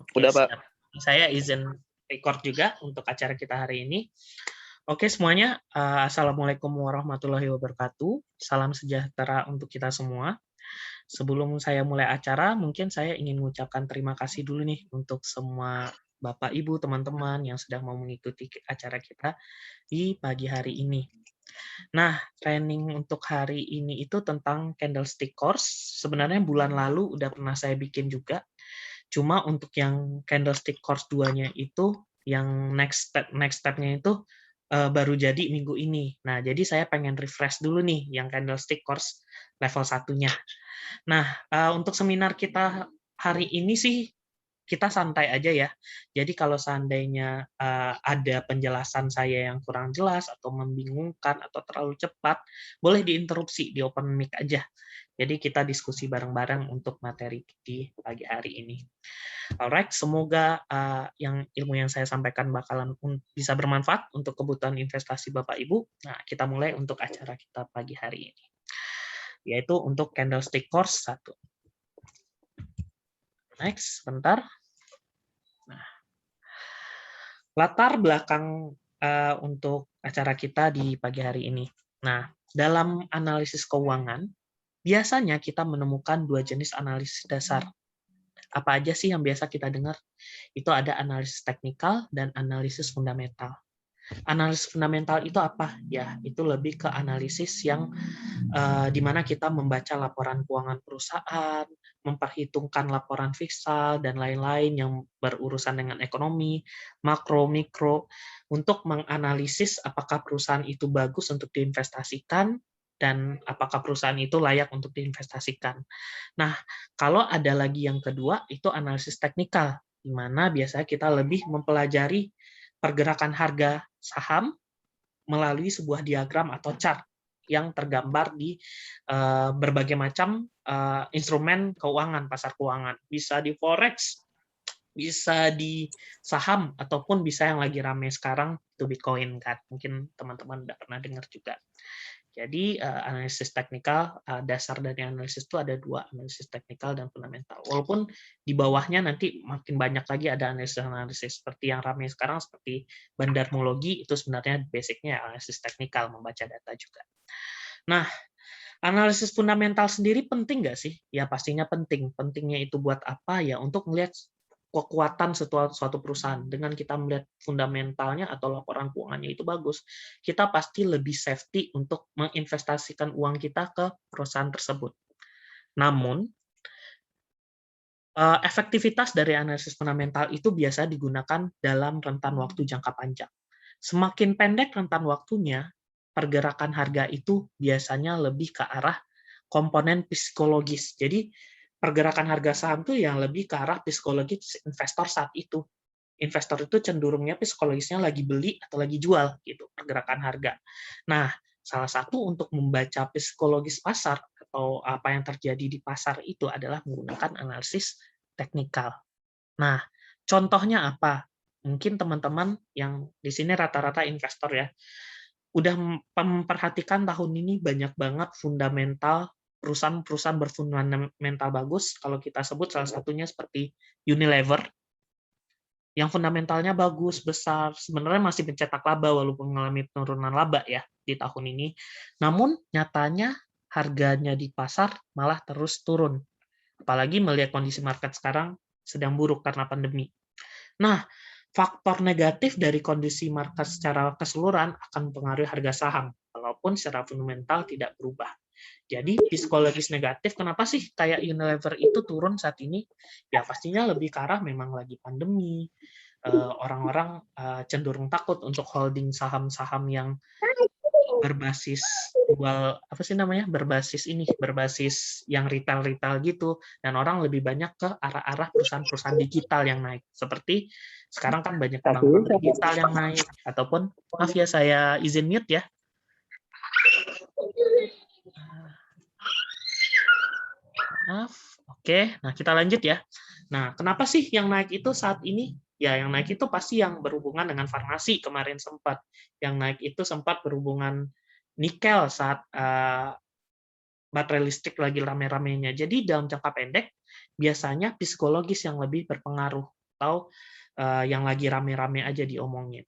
Oke, Udah, Pak. siap. Saya izin record juga untuk acara kita hari ini. Oke semuanya, Assalamualaikum warahmatullahi wabarakatuh. Salam sejahtera untuk kita semua. Sebelum saya mulai acara, mungkin saya ingin mengucapkan terima kasih dulu nih untuk semua Bapak, Ibu, teman-teman yang sudah mau mengikuti acara kita di pagi hari ini. Nah, training untuk hari ini itu tentang candlestick course. Sebenarnya bulan lalu udah pernah saya bikin juga. Cuma untuk yang candlestick course 2-nya itu, yang next step-nya itu baru jadi minggu ini. Nah, jadi saya pengen refresh dulu nih yang candlestick course level 1-nya. Nah, untuk seminar kita hari ini sih kita santai aja ya. Jadi kalau seandainya ada penjelasan saya yang kurang jelas atau membingungkan atau terlalu cepat, boleh diinterupsi di open mic aja. Jadi kita diskusi bareng-bareng untuk materi di pagi hari ini. Alright, semoga yang ilmu yang saya sampaikan bakalan bisa bermanfaat untuk kebutuhan investasi Bapak Ibu. Nah, kita mulai untuk acara kita pagi hari ini, yaitu untuk candlestick course 1. Next, sebentar. Nah, latar belakang untuk acara kita di pagi hari ini. Nah, dalam analisis keuangan, biasanya kita menemukan 2 jenis analisis dasar. Apa aja sih yang biasa kita dengar? Itu ada analisis teknikal dan analisis fundamental. Analisis fundamental itu apa? Ya, itu lebih ke analisis yang di mana kita membaca laporan keuangan perusahaan, memperhitungkan laporan fiskal, dan lain-lain yang berurusan dengan ekonomi, makro, mikro, untuk menganalisis apakah perusahaan itu bagus untuk diinvestasikan, dan apakah perusahaan itu layak untuk diinvestasikan. Nah, kalau ada lagi yang kedua, itu analisis teknikal, di mana biasanya kita lebih mempelajari pergerakan harga saham melalui sebuah diagram atau chart yang tergambar di berbagai macam instrumen keuangan, pasar keuangan. Bisa di forex, bisa di saham, ataupun bisa yang lagi ramai sekarang itu Bitcoin kan. Mungkin teman-teman udah pernah dengar juga. Jadi analisis teknikal, dasar dari analisis itu ada 2, analisis teknikal dan fundamental. Walaupun di bawahnya nanti makin banyak lagi ada analisis-analisis seperti yang ramai sekarang seperti bandarmologi, itu sebenarnya basic-nya analisis teknikal, membaca data juga. Nah, analisis fundamental sendiri penting nggak sih? Ya pastinya penting. Pentingnya itu buat apa? Ya untuk melihat kekuatan suatu perusahaan. Dengan kita melihat fundamentalnya atau laporan keuangannya itu bagus, kita pasti lebih safety untuk menginvestasikan uang kita ke perusahaan tersebut. Namun, efektivitas dari analisis fundamental itu biasa digunakan dalam rentan waktu jangka panjang. Semakin pendek rentan waktunya, pergerakan harga itu biasanya lebih ke arah komponen psikologis. Jadi, pergerakan harga saham itu yang lebih ke arah psikologis investor saat itu. Investor itu cenderungnya psikologisnya lagi beli atau lagi jual, gitu, pergerakan harga. Nah, salah satu untuk membaca psikologis pasar atau apa yang terjadi di pasar itu adalah menggunakan analisis teknikal. Nah, contohnya apa? Mungkin teman-teman yang di sini rata-rata investor ya, udah memperhatikan tahun ini banyak banget fundamental perusahaan-perusahaan berfundamental bagus. Kalau kita sebut salah satunya seperti Unilever, yang fundamentalnya bagus, besar, sebenarnya masih mencetak laba walaupun mengalami penurunan laba ya di tahun ini. Namun nyatanya harganya di pasar malah terus turun. Apalagi melihat kondisi market sekarang sedang buruk karena pandemi. Nah, faktor negatif dari kondisi market secara keseluruhan akan mempengaruhi harga saham, walaupun secara fundamental tidak berubah. Jadi psikologis negatif, kenapa sih kayak Unilever itu turun saat ini? Ya pastinya lebih ke arah memang lagi pandemi, orang-orang cenderung takut untuk holding saham-saham yang berbasis jual apa sih namanya, berbasis yang retail gitu, dan orang lebih banyak ke arah-arah perusahaan-perusahaan digital yang naik, seperti sekarang kan banyak bank-bank digital yang naik, ataupun maaf ya saya izin mute ya. Maaf. Oke, nah kita lanjut ya. Nah, kenapa sih yang naik itu saat ini? Ya, yang naik itu pasti yang berhubungan dengan farmasi kemarin sempat. Yang naik itu sempat berhubungan nikel saat baterai listrik lagi rame-ramenya. Jadi dalam jangka pendek, biasanya psikologis yang lebih berpengaruh. atau yang lagi rame-rame aja diomongin.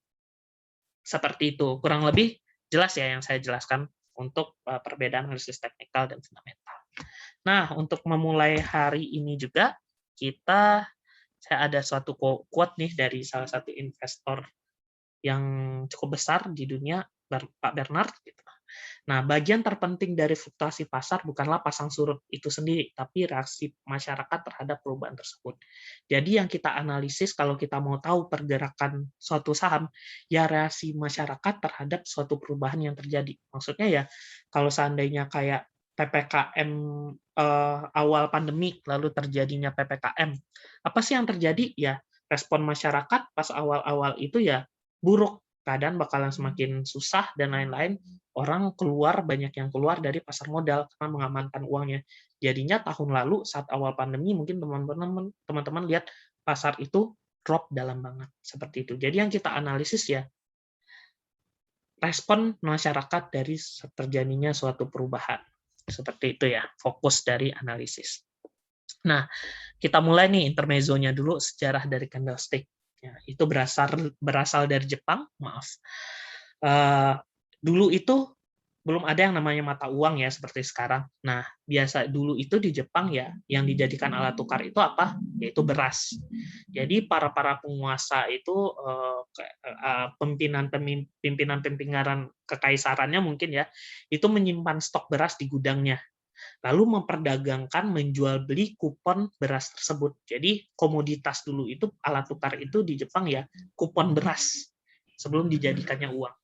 Seperti itu, kurang lebih jelas ya yang saya jelaskan untuk perbedaan analisis teknikal dan fundamental. Nah, untuk memulai hari ini juga saya ada suatu quote nih dari salah satu investor yang cukup besar di dunia, Pak Bernard gitu. Nah, bagian terpenting dari fluktuasi pasar bukanlah pasang surut itu sendiri, tapi reaksi masyarakat terhadap perubahan tersebut. Jadi yang kita analisis kalau kita mau tahu pergerakan suatu saham, ya reaksi masyarakat terhadap suatu perubahan yang terjadi. Maksudnya ya, kalau seandainya kayak PPKM awal pandemi, lalu terjadinya PPKM, apa sih yang terjadi? Ya, respon masyarakat pas awal-awal itu ya buruk, keadaan bakalan semakin susah dan lain-lain. Orang keluar, banyak yang keluar dari pasar modal karena mengamankan uangnya. Jadinya tahun lalu saat awal pandemi mungkin teman-teman lihat pasar itu drop dalam banget seperti itu. Jadi yang kita analisis ya respon masyarakat dari terjadinya suatu perubahan. Seperti itu ya, fokus dari analisis. Nah, kita mulai nih intermezzonya dulu, sejarah dari candlestick. Ya, itu berasal dari Jepang, maaf. Dulu itu belum ada yang namanya mata uang ya seperti sekarang. Nah, biasa dulu itu di Jepang ya, yang dijadikan alat tukar itu apa? Yaitu beras. Jadi para penguasa itu pimpinan kekaisarannya mungkin ya, itu menyimpan stok beras di gudangnya, lalu memperdagangkan menjual beli kupon beras tersebut. Jadi komoditas dulu itu alat tukar itu di Jepang ya kupon beras sebelum dijadikannya uang.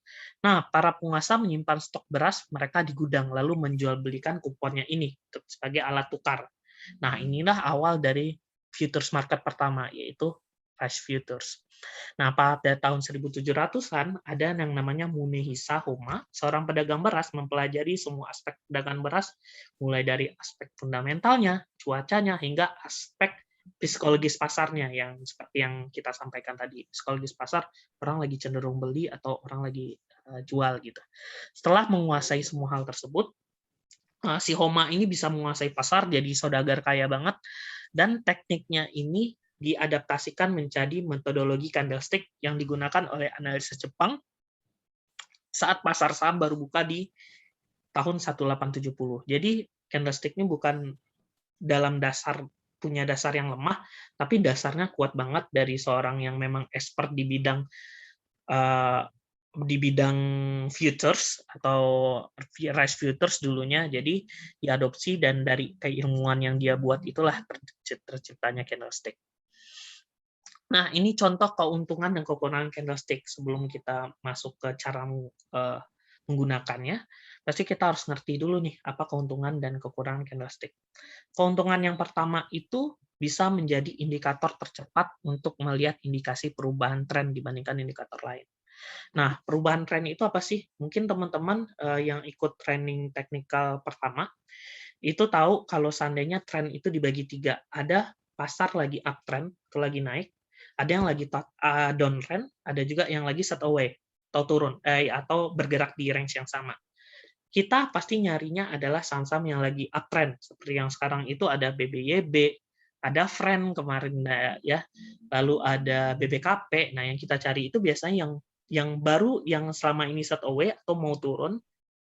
Nah, para penguasa menyimpan stok beras mereka di gudang lalu menjual belikan kuponnya ini sebagai alat tukar. Nah, inilah awal dari futures market pertama yaitu price futures. Nah, pada tahun 1700-an ada yang namanya Munehisa Homa, seorang pedagang beras mempelajari semua aspek perdagangan beras, mulai dari aspek fundamentalnya, cuacanya, hingga aspek psikologis pasarnya yang seperti yang kita sampaikan tadi. Psikologis pasar, orang lagi cenderung beli atau orang lagi jual gitu. Setelah menguasai semua hal tersebut, si Homa ini bisa menguasai pasar, jadi saudagar kaya banget, dan tekniknya ini diadaptasikan menjadi metodologi candlestick yang digunakan oleh analis Jepang saat pasar saham baru buka di tahun 1870. Jadi candlestick ini bukan punya dasar yang lemah, tapi dasarnya kuat banget dari seorang yang memang expert di bidang futures atau rice futures dulunya. Jadi diadopsi dan dari keilmuan yang dia buat itulah terciptanya candlestick. Nah, ini contoh keuntungan dan kekurangan candlestick. Sebelum kita masuk ke cara menggunakannya, pasti kita harus ngerti dulu nih, apa keuntungan dan kekurangan candlestick. Keuntungan yang pertama itu bisa menjadi indikator tercepat untuk melihat indikasi perubahan tren dibandingkan indikator lain. Nah, perubahan tren itu apa sih? Mungkin teman-teman yang ikut training teknikal pertama, itu tahu kalau seandainya tren itu dibagi 3. Ada pasar lagi uptrend, atau lagi naik, ada yang lagi downtrend, ada juga yang lagi set away, atau turun, atau bergerak di range yang sama. Kita pasti nyarinya adalah saham-saham yang lagi uptrend, seperti yang sekarang itu ada BBYB, ada Friend kemarin ya, lalu ada BBKP. Nah, yang kita cari itu biasanya yang baru, yang selama ini set away atau mau turun,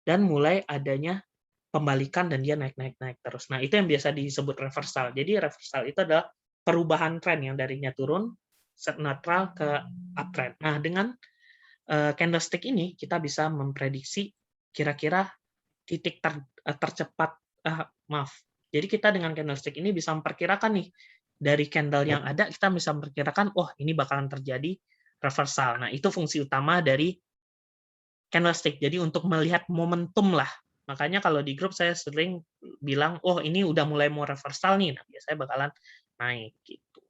dan mulai adanya pembalikan dan dia naik terus. Nah, itu yang biasa disebut reversal. Jadi reversal itu adalah perubahan tren yang darinya turun, set netral ke uptrend. Nah, dengan candlestick ini kita bisa memprediksi kira-kira titik tercepat, maaf. Jadi kita dengan candlestick ini bisa memperkirakan nih, dari candle yang ada kita bisa memperkirakan, oh ini bakalan terjadi reversal. Nah, itu fungsi utama dari candlestick. Jadi untuk melihat momentum lah. Makanya kalau di grup saya sering bilang, oh ini udah mulai mau reversal nih. Nah, biasanya bakalan naik gitu.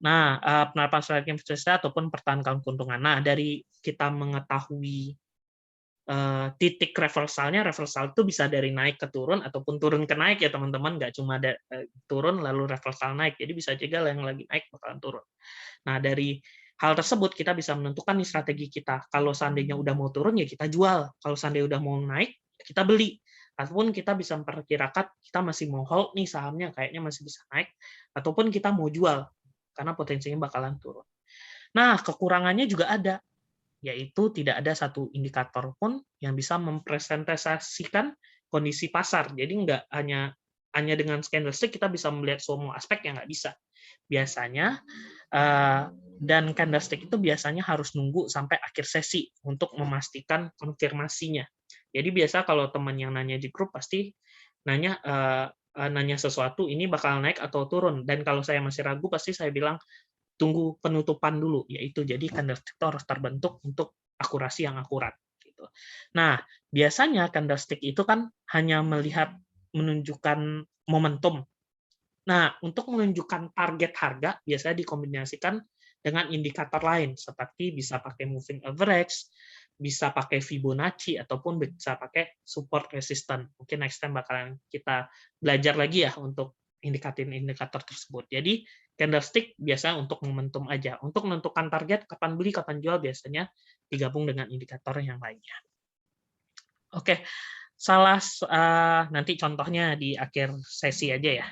Nah, penerapan strategi investasi ataupun pertahankan keuntungan. Nah, dari kita mengetahui titik reversal itu bisa dari naik ke turun ataupun turun ke naik ya teman-teman, nggak cuma ada turun lalu reversal naik. Jadi bisa juga yang lagi naik bakalan turun. Nah, dari hal tersebut kita bisa menentukan nih strategi kita. Kalau seandainya udah mau turun ya kita jual. Kalau seandainya udah mau naik ya kita beli. Ataupun kita bisa memperkirakan kita masih mau hold nih sahamnya, kayaknya masih bisa naik, ataupun kita mau jual karena potensinya bakalan turun. Nah, kekurangannya juga ada, yaitu tidak ada satu indikator pun yang bisa mempresentasikan kondisi pasar. Jadi nggak hanya dengan candlestick kita bisa melihat semua aspek, yang nggak bisa. Biasanya dan candlestick itu biasanya harus nunggu sampai akhir sesi untuk memastikan konfirmasinya. Jadi biasa kalau teman yang nanya di grup pasti nanya sesuatu, ini bakal naik atau turun. Dan kalau saya masih ragu, pasti saya bilang tunggu penutupan dulu, yaitu jadi candlestick itu harus terbentuk untuk akurasi yang akurat. Gitu. Nah, biasanya candlestick itu kan hanya menunjukkan momentum. Nah, untuk menunjukkan target harga biasanya dikombinasikan dengan indikator lain, seperti bisa pakai moving average, bisa pakai Fibonacci, ataupun bisa pakai support resistance. Mungkin next time bakalan kita belajar lagi ya untuk indikator tersebut. Jadi, candlestick biasa untuk momentum aja. Untuk menentukan target, kapan beli, kapan jual, biasanya digabung dengan indikator yang lainnya. Oke, nanti contohnya di akhir sesi aja ya.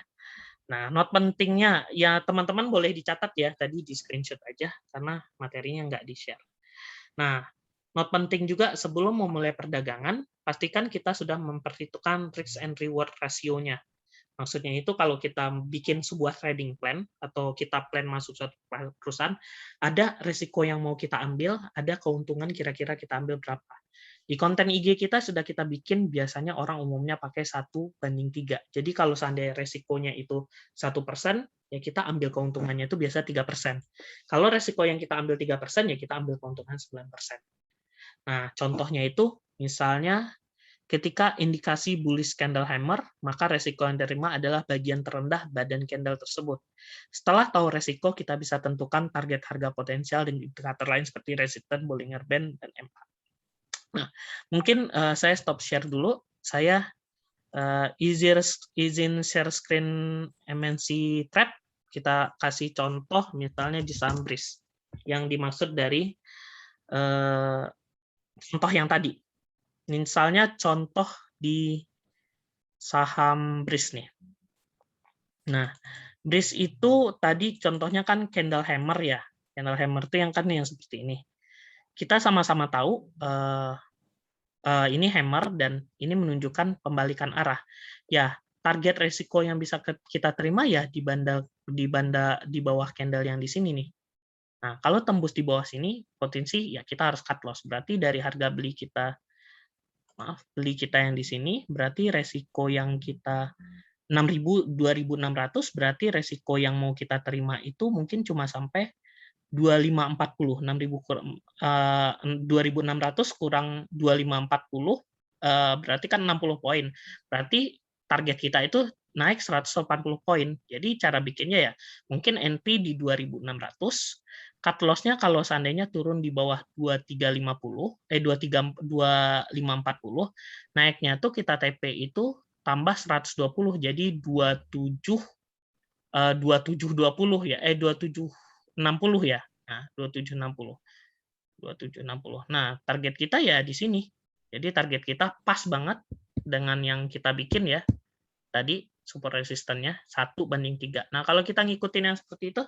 Nah, note pentingnya, ya teman-teman boleh dicatat ya, tadi di screenshot aja, karena materinya nggak di-share. Nah, note penting juga sebelum memulai perdagangan, pastikan kita sudah memperhitungkan risk and reward ratio-nya. Maksudnya itu kalau kita bikin sebuah trading plan, atau kita plan masuk suatu perusahaan, ada risiko yang mau kita ambil, ada keuntungan kira-kira kita ambil berapa. Di konten IG kita sudah kita bikin, biasanya orang umumnya pakai 1:3. Jadi kalau seandainya resikonya itu 1%, ya kita ambil keuntungannya itu biasa 3%. Kalau resiko yang kita ambil 3%, ya kita ambil keuntungan 9%. Nah, contohnya itu, misalnya ketika indikasi bullish candle hammer, maka resiko yang diterima adalah bagian terendah badan candle tersebut. Setelah tahu resiko, kita bisa tentukan target harga potensial dan indikator lain seperti resistance, Bollinger Band, dan MA. Nah, mungkin saya stop share dulu. Saya izin share screen MNC Trap. Kita kasih contoh misalnya di saham BRIS. Yang dimaksud dari contoh yang tadi. Misalnya contoh di saham BRIS nih. Nah, BRIS itu tadi contohnya kan candle hammer ya. Candle hammer itu yang seperti ini. Kita sama-sama tahu ini hammer dan ini menunjukkan pembalikan arah. Ya, target resiko yang bisa kita terima ya di bawah candle yang di sini nih. Nah, kalau tembus di bawah sini, potensi ya kita harus cut loss. Berarti dari harga beli kita yang di sini, berarti resiko yang kita 2.600, berarti resiko yang mau kita terima itu mungkin cuma sampai 2540, 2.600 kurang 2540, berarti kan 60 poin. Berarti target kita itu naik 180 poin. Jadi cara bikinnya ya, mungkin entry di 2.600, cut loss-nya kalau seandainya turun di bawah 2540, naiknya tuh kita TP itu tambah 120, jadi 2720 ya, 2760 ya. Nah, 2760. Nah, target kita ya di sini. Jadi target kita pas banget dengan yang kita bikin ya. Tadi support resistance-nya 1:3. Nah, kalau kita ngikutin yang seperti itu,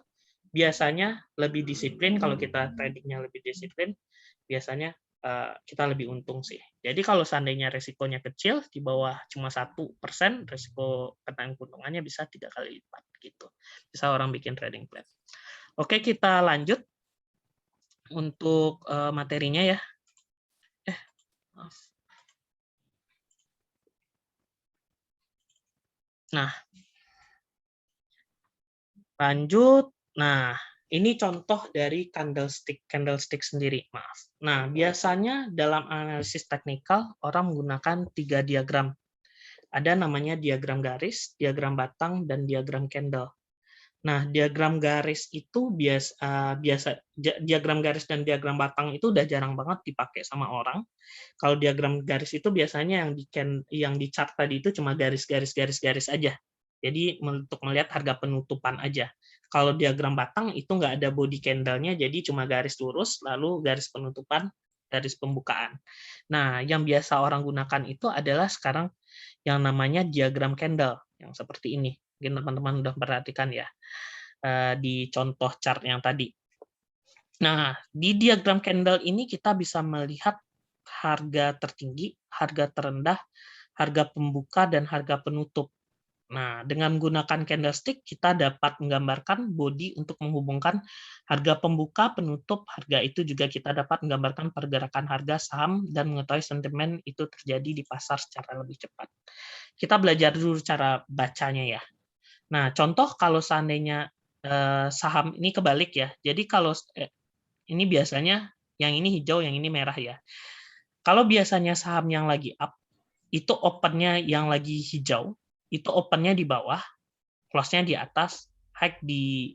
biasanya lebih disiplin. Kalau kita tradingnya lebih disiplin, biasanya kita lebih untung sih. Jadi kalau seandainya resikonya kecil, di bawah cuma 1%, resiko kena keuntungannya bisa 3 kali lipat gitu. Bisa orang bikin trading plan. Oke, kita lanjut untuk materinya ya. Maaf. Nah, lanjut. Nah, ini contoh dari candlestick sendiri, maaf. Nah, biasanya dalam analisis teknikal orang menggunakan 3 diagram. Ada namanya diagram garis, diagram batang, dan diagram candle. Nah, diagram garis itu diagram garis dan diagram batang itu udah jarang banget dipakai sama orang. Kalau diagram garis itu biasanya yang di chart tadi itu cuma garis-garis aja. Jadi untuk melihat harga penutupan aja. Kalau diagram batang itu nggak ada body candle-nya, jadi cuma garis lurus, lalu garis penutupan, garis pembukaan. Nah, yang biasa orang gunakan itu adalah sekarang yang namanya diagram candle, yang seperti ini. Mungkin teman-teman udah perhatikan ya. di contoh chart yang tadi. Nah, di diagram candle ini kita bisa melihat harga tertinggi, harga terendah, harga pembuka, dan harga penutup. Nah, dengan menggunakan candlestick, kita dapat menggambarkan body untuk menghubungkan harga pembuka, penutup, harga itu juga kita dapat menggambarkan pergerakan harga saham dan mengetahui sentimen itu terjadi di pasar secara lebih cepat. Kita belajar dulu cara bacanya ya. Nah, contoh kalau seandainya saham ini kebalik ya. Jadi kalau ini biasanya yang ini hijau, yang ini merah ya. Kalau biasanya saham yang lagi up, itu open-nya yang lagi hijau, itu open-nya di bawah, close-nya di atas, high di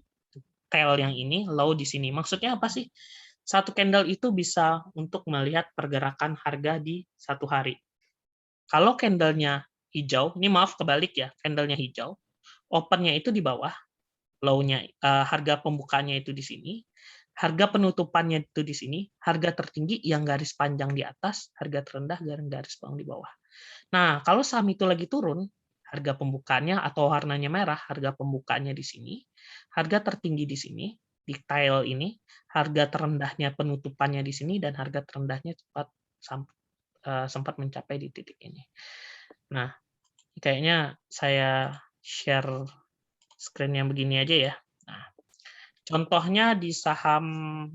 tail yang ini, low di sini. Maksudnya apa sih? Satu candle itu bisa untuk melihat pergerakan harga di satu hari. Kalau candle-nya hijau, ini maaf kebalik ya, candle-nya hijau, open-nya itu di bawah, low-nya, harga pembukanya itu di sini, harga penutupannya itu di sini, harga tertinggi yang garis panjang di atas, harga terendah garis bawah di bawah. Nah, kalau saham itu lagi turun, harga pembukanya atau warnanya merah, harga pembukanya di sini, harga tertinggi di sini, di tail ini, harga terendahnya penutupannya di sini, dan harga terendahnya sempat mencapai di titik ini. Nah, kayaknya saya share screen yang begini aja ya. Nah, contohnya di saham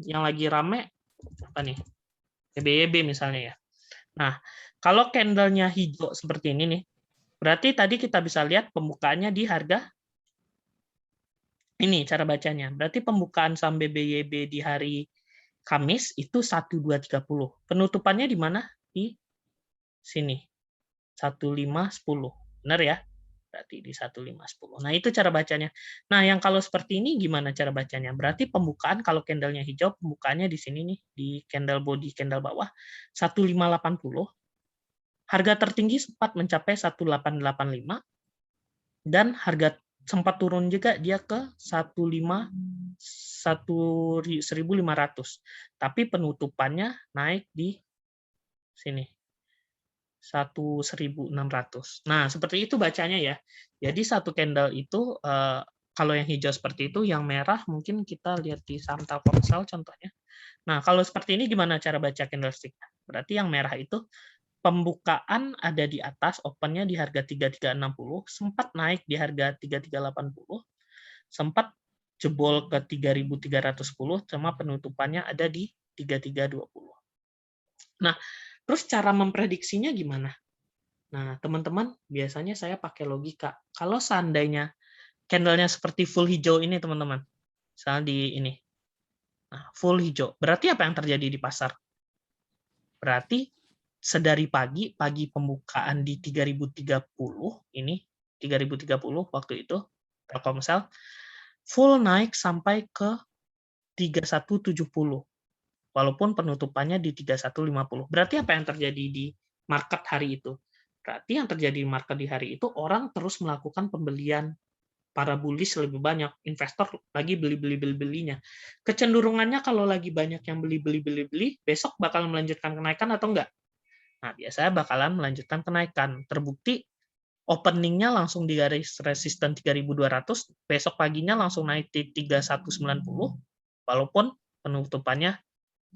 yang lagi rame, apa nih? BBYB misalnya ya. Nah, kalau candle-nya hijau seperti ini nih, berarti tadi kita bisa lihat pembukaannya di harga ini cara bacanya. Berarti pembukaan saham BBYB di hari Kamis itu 1230. Penutupannya di mana? Di sini. 1510. Benar ya? Berarti di 1510. Nah, itu cara bacanya. Nah, yang kalau seperti ini gimana cara bacanya? Berarti pembukaan kalau candle-nya hijau, pembukaannya di sini nih, di candle body, candle bawah 1580. Harga tertinggi sempat mencapai 1885 dan harga sempat turun juga dia ke 1500. Tapi penutupannya naik di sini 1600. Nah, seperti itu bacanya ya. Jadi satu candle itu kalau yang hijau seperti itu, yang merah mungkin kita lihat di saham Telkomsel contohnya. Nah, kalau seperti ini gimana cara baca candlestick? Berarti yang merah itu pembukaan ada di atas, open-nya di harga 3360, sempat naik di harga 3380, sempat jebol ke 3310, sama penutupannya ada di 3320. Nah, terus cara memprediksinya gimana? Nah, teman-teman, biasanya saya pakai logika. Kalau seandainya candle-nya seperti full hijau ini, teman-teman, misalnya di ini, nah, full hijau, berarti apa yang terjadi di pasar? Berarti sedari pagi pembukaan di 3030 ini 3030 waktu itu Telkomsel full naik sampai ke 3170 walaupun penutupannya di 3150. Berarti apa yang terjadi di market hari itu? Berarti yang terjadi di market di hari itu orang terus melakukan pembelian, para bullish lebih banyak, investor lagi belinya. Kecenderungannya kalau lagi banyak yang beli, besok bakal melanjutkan kenaikan atau enggak? Nah, biasanya bakalan melanjutkan kenaikan. Terbukti opening-nya langsung di garis resisten 3.200, besok paginya langsung naik di 3.190, walaupun penutupannya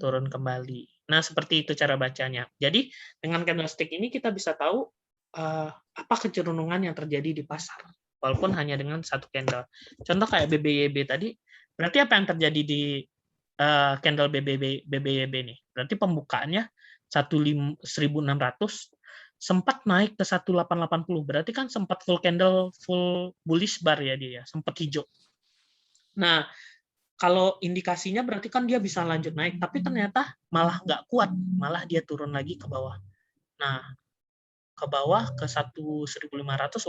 turun kembali. Nah, seperti itu cara bacanya. Jadi, dengan candlestick ini kita bisa tahu apa kecenderungan yang terjadi di pasar, walaupun hanya dengan satu candle. Contoh kayak BBYB tadi, berarti apa yang terjadi di candle BBYB nih? Berarti pembukaannya 1.600 sempat naik ke 1880. Berarti kan sempat full candle, full bullish bar ya dia, sempat hijau. Nah, kalau indikasinya berarti kan dia bisa lanjut naik, tapi ternyata malah nggak kuat, malah dia turun lagi ke bawah. Nah, ke bawah ke 1.500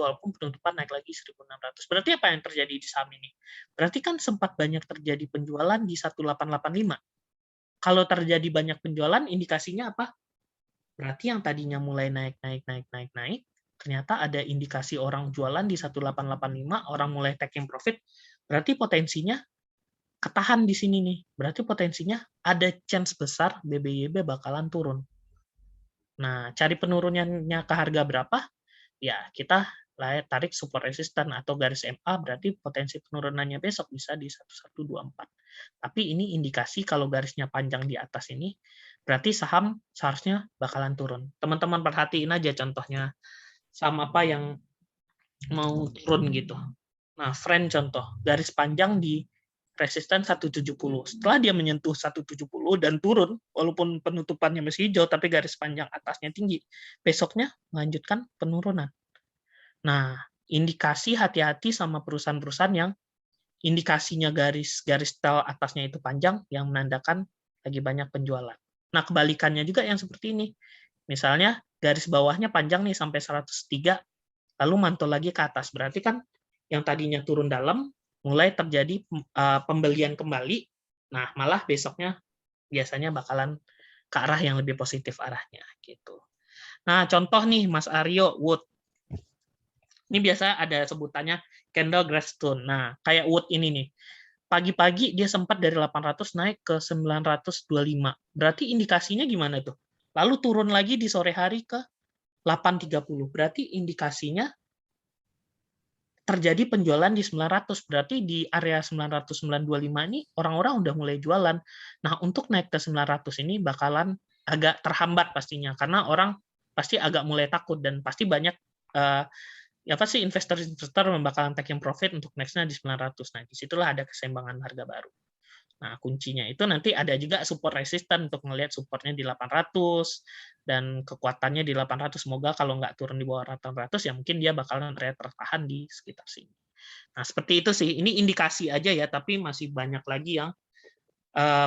walaupun penutupan naik lagi 1.600. Berarti apa yang terjadi di saham ini? Berarti kan sempat banyak terjadi penjualan di 1885. Kalau terjadi banyak penjualan, indikasinya apa? Berarti yang tadinya mulai naik, ternyata ada indikasi orang jualan di 1885, orang mulai taking profit, berarti potensinya ketahan di sini nih. Berarti potensinya ada chance besar BBYB bakalan turun. Nah, cari penurunannya ke harga berapa? Ya, kita tarik support resisten atau garis MA, berarti potensi penurunannya besok bisa di 1124. Tapi ini indikasi kalau garisnya panjang di atas ini, berarti saham seharusnya bakalan turun. Teman-teman perhatiin aja contohnya saham apa yang mau turun gitu. Nah, friend contoh, garis panjang di resisten 170. Setelah dia menyentuh 170 dan turun, walaupun penutupannya masih hijau, tapi garis panjang atasnya tinggi, besoknya melanjutkan penurunan. Nah, indikasi hati-hati sama perusahaan-perusahaan yang indikasinya garis tel atasnya itu panjang, yang menandakan lagi banyak penjualan. Nah, kebalikannya juga yang seperti ini. Misalnya, garis bawahnya panjang nih sampai 103, lalu mantul lagi ke atas. Berarti kan yang tadinya turun dalam, mulai terjadi pembelian kembali, nah malah besoknya biasanya bakalan ke arah yang lebih positif arahnya. Gitu. Nah, contoh nih Mas Aryo, Wood. Ini biasa ada sebutannya candle Gladstone. Nah, kayak Wood ini nih. Pagi-pagi dia sempat dari 800 naik ke 925. Berarti indikasinya gimana tuh? Lalu turun lagi di sore hari ke 830. Berarti indikasinya terjadi penjualan di 900. Berarti di area 900-925 ini orang-orang udah mulai jualan. Nah, untuk naik ke 900 ini bakalan agak terhambat pastinya. Karena orang pasti agak mulai takut dan pasti banyak ya pasti investor-investor bakalan taking profit untuk next-nya di 900. Nah, disitulah ada keseimbangan harga baru. Nah, kuncinya itu nanti ada juga support resisten untuk melihat supportnya di 800 dan kekuatannya di 800. Semoga kalau nggak turun di bawah 800 ya mungkin dia bakalan tertahan di sekitar sini. Nah, seperti itu sih. Ini indikasi aja ya, tapi masih banyak lagi yang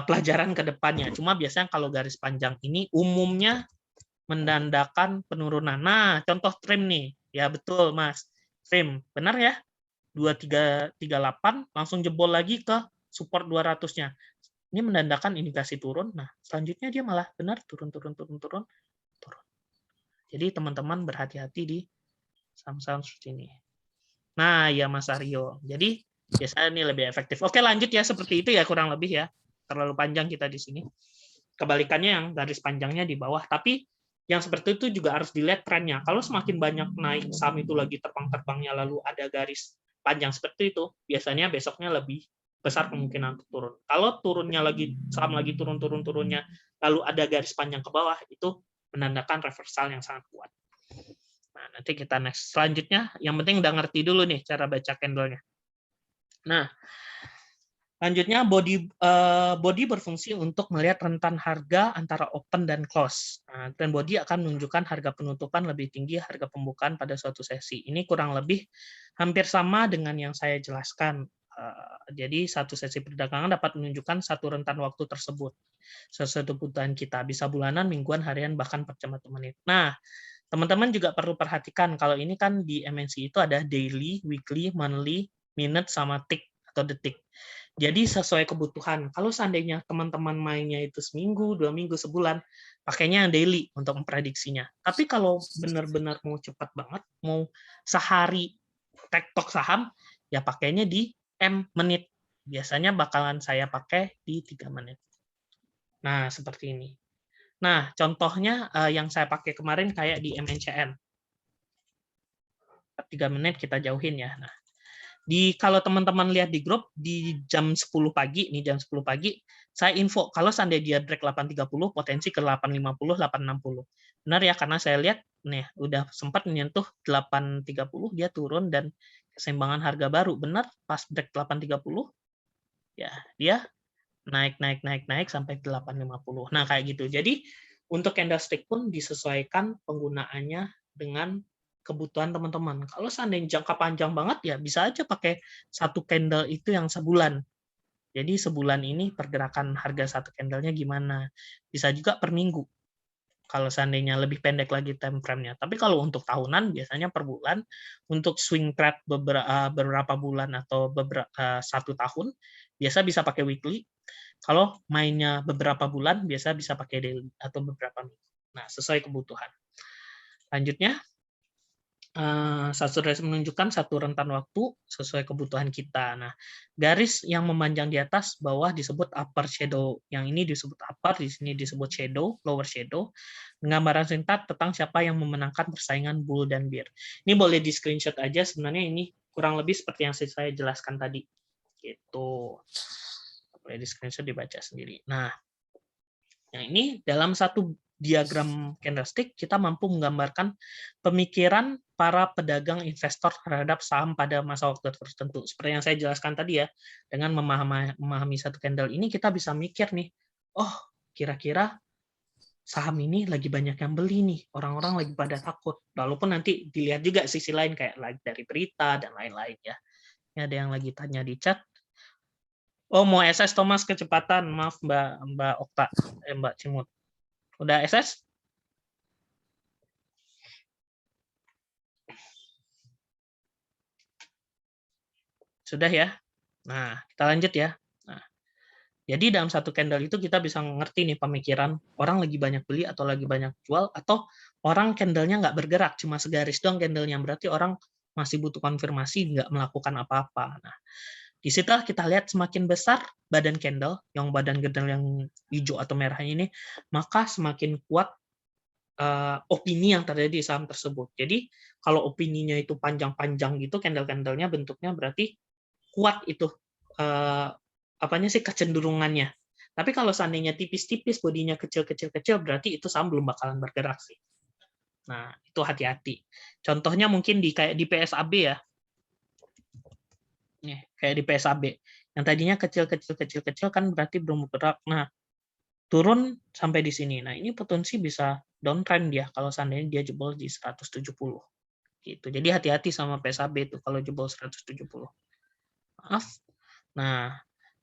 pelajaran ke depannya. Cuma biasanya kalau garis panjang ini umumnya menandakan penurunan. Nah, contoh trim nih. Ya betul, Mas. Trim, benar ya? 2338 langsung jebol lagi ke support 200-nya. Ini menandakan indikasi turun. Nah, selanjutnya dia malah benar turun. Jadi teman-teman berhati-hati di saham-saham seperti ini. Nah, ya Mas Aryo. Jadi biasanya ini lebih efektif. Oke, lanjut ya seperti itu ya kurang lebih ya. Terlalu panjang kita di sini. Kebalikannya yang garis panjangnya di bawah. Tapi yang seperti itu juga harus dilihat trennya. Kalau semakin banyak naik saham itu lagi terbang-terbangnya lalu ada garis panjang seperti itu, biasanya besoknya lebih besar kemungkinan untuk turun. Kalau turunnya lagi saham lagi turunnya lalu ada garis panjang ke bawah, itu menandakan reversal yang sangat kuat. Nah, nanti kita next. Selanjutnya, yang penting udah ngerti dulu nih cara baca candle-nya. Nah, lanjutnya body berfungsi untuk melihat rentan harga antara open dan close. Nah, trend body akan menunjukkan harga penutupan lebih tinggi harga pembukaan pada suatu sesi. Ini kurang lebih hampir sama dengan yang saya jelaskan. Jadi satu sesi perdagangan dapat menunjukkan satu rentan waktu tersebut. Sesuai kebutuhan kita bisa bulanan, mingguan, harian, bahkan per jam atau menit. Nah, teman-teman juga perlu perhatikan kalau ini kan di MNC itu ada daily, weekly, monthly, minute, sama tick atau detik. Jadi sesuai kebutuhan. Kalau seandainya teman-teman mainnya itu seminggu, 2 minggu, sebulan, pakainya yang daily untuk memprediksinya. Tapi kalau benar-benar mau cepat banget, mau sehari tektok saham, ya pakainya di menit. Biasanya bakalan saya pakai di 3 menit. Nah, seperti ini. Nah, contohnya yang saya pakai kemarin kayak di MNCN. 3 menit kita jauhin ya. Nah, kalau teman-teman lihat di grup di jam 10 pagi nih, jam 10 pagi saya info kalau seandainya dia break 830 potensi ke 850 860. Benar ya, karena saya lihat nih udah sempat menyentuh 830 dia turun dan keseimbangan harga baru. Benar pas break 830 ya dia naik sampai 850. Nah, kayak gitu. Jadi untuk candlestick pun disesuaikan penggunaannya dengan kebutuhan teman-teman. Kalau seandainya jangka panjang banget ya bisa aja pakai satu candle itu yang sebulan. Jadi sebulan ini pergerakan harga satu candlenya gimana. Bisa juga per minggu. Kalau seandainya lebih pendek lagi time frame-nya. Tapi kalau untuk tahunan biasanya per bulan. Untuk swing trade beberapa bulan atau satu tahun biasa bisa pakai weekly. Kalau mainnya beberapa bulan biasa bisa pakai daily atau beberapa minggu. Nah, sesuai kebutuhan. Lanjutnya Satu garis menunjukkan satu rentan waktu sesuai kebutuhan kita. Nah, garis yang memanjang di atas bawah disebut upper shadow. Yang ini disebut upper, di sini disebut shadow, lower shadow. Gambaran singkat tentang siapa yang memenangkan persaingan bull dan bear. Ini boleh di screenshot aja. Sebenarnya ini kurang lebih seperti yang saya jelaskan tadi. Gitu. Boleh di screenshot, dibaca sendiri. Nah, yang ini dalam satu diagram candlestick kita mampu menggambarkan pemikiran para pedagang investor terhadap saham pada masa waktu tertentu. Seperti yang saya jelaskan tadi ya, dengan memahami satu candle ini kita bisa mikir nih, oh kira-kira saham ini lagi banyak yang beli nih, orang-orang lagi pada takut. Walaupun nanti dilihat juga sisi lain kayak dari berita dan lain-lain ya. Ini ada yang lagi tanya di chat. Oh, mau SS Thomas kecepatan. Maaf Mbak Okta, Mbak Cimut. Udah SS? Sudah ya? Nah, kita lanjut ya. Nah, jadi dalam satu candle itu kita bisa ngerti nih pemikiran orang lagi banyak beli atau lagi banyak jual, atau orang candlenya nggak bergerak, cuma segaris doang candlenya, berarti orang masih butuh konfirmasi, nggak melakukan apa-apa. Nah, di situ kita lihat semakin besar badan candle, yang badan candle yang hijau atau merah ini, maka semakin kuat opini yang terjadi di saham tersebut. Jadi kalau opininya itu panjang-panjang gitu, candle-candlenya bentuknya berarti kuat itu apanya sih kecenderungannya. Tapi kalau seandainya tipis-tipis, bodinya kecil-kecil-kecil, berarti itu saham belum bakalan bergerak sih. Nah, itu hati-hati. Contohnya mungkin kayak di PSAB ya. Nih, kayak di PSAB. Yang tadinya kecil-kecil-kecil-kecil kan berarti belum bergerak. Nah, turun sampai di sini. Nah, ini potensi bisa downtrend dia kalau seandainya dia jebol di 170. Gitu. Jadi hati-hati sama PSAB itu kalau jebol 170. Maaf. Nah,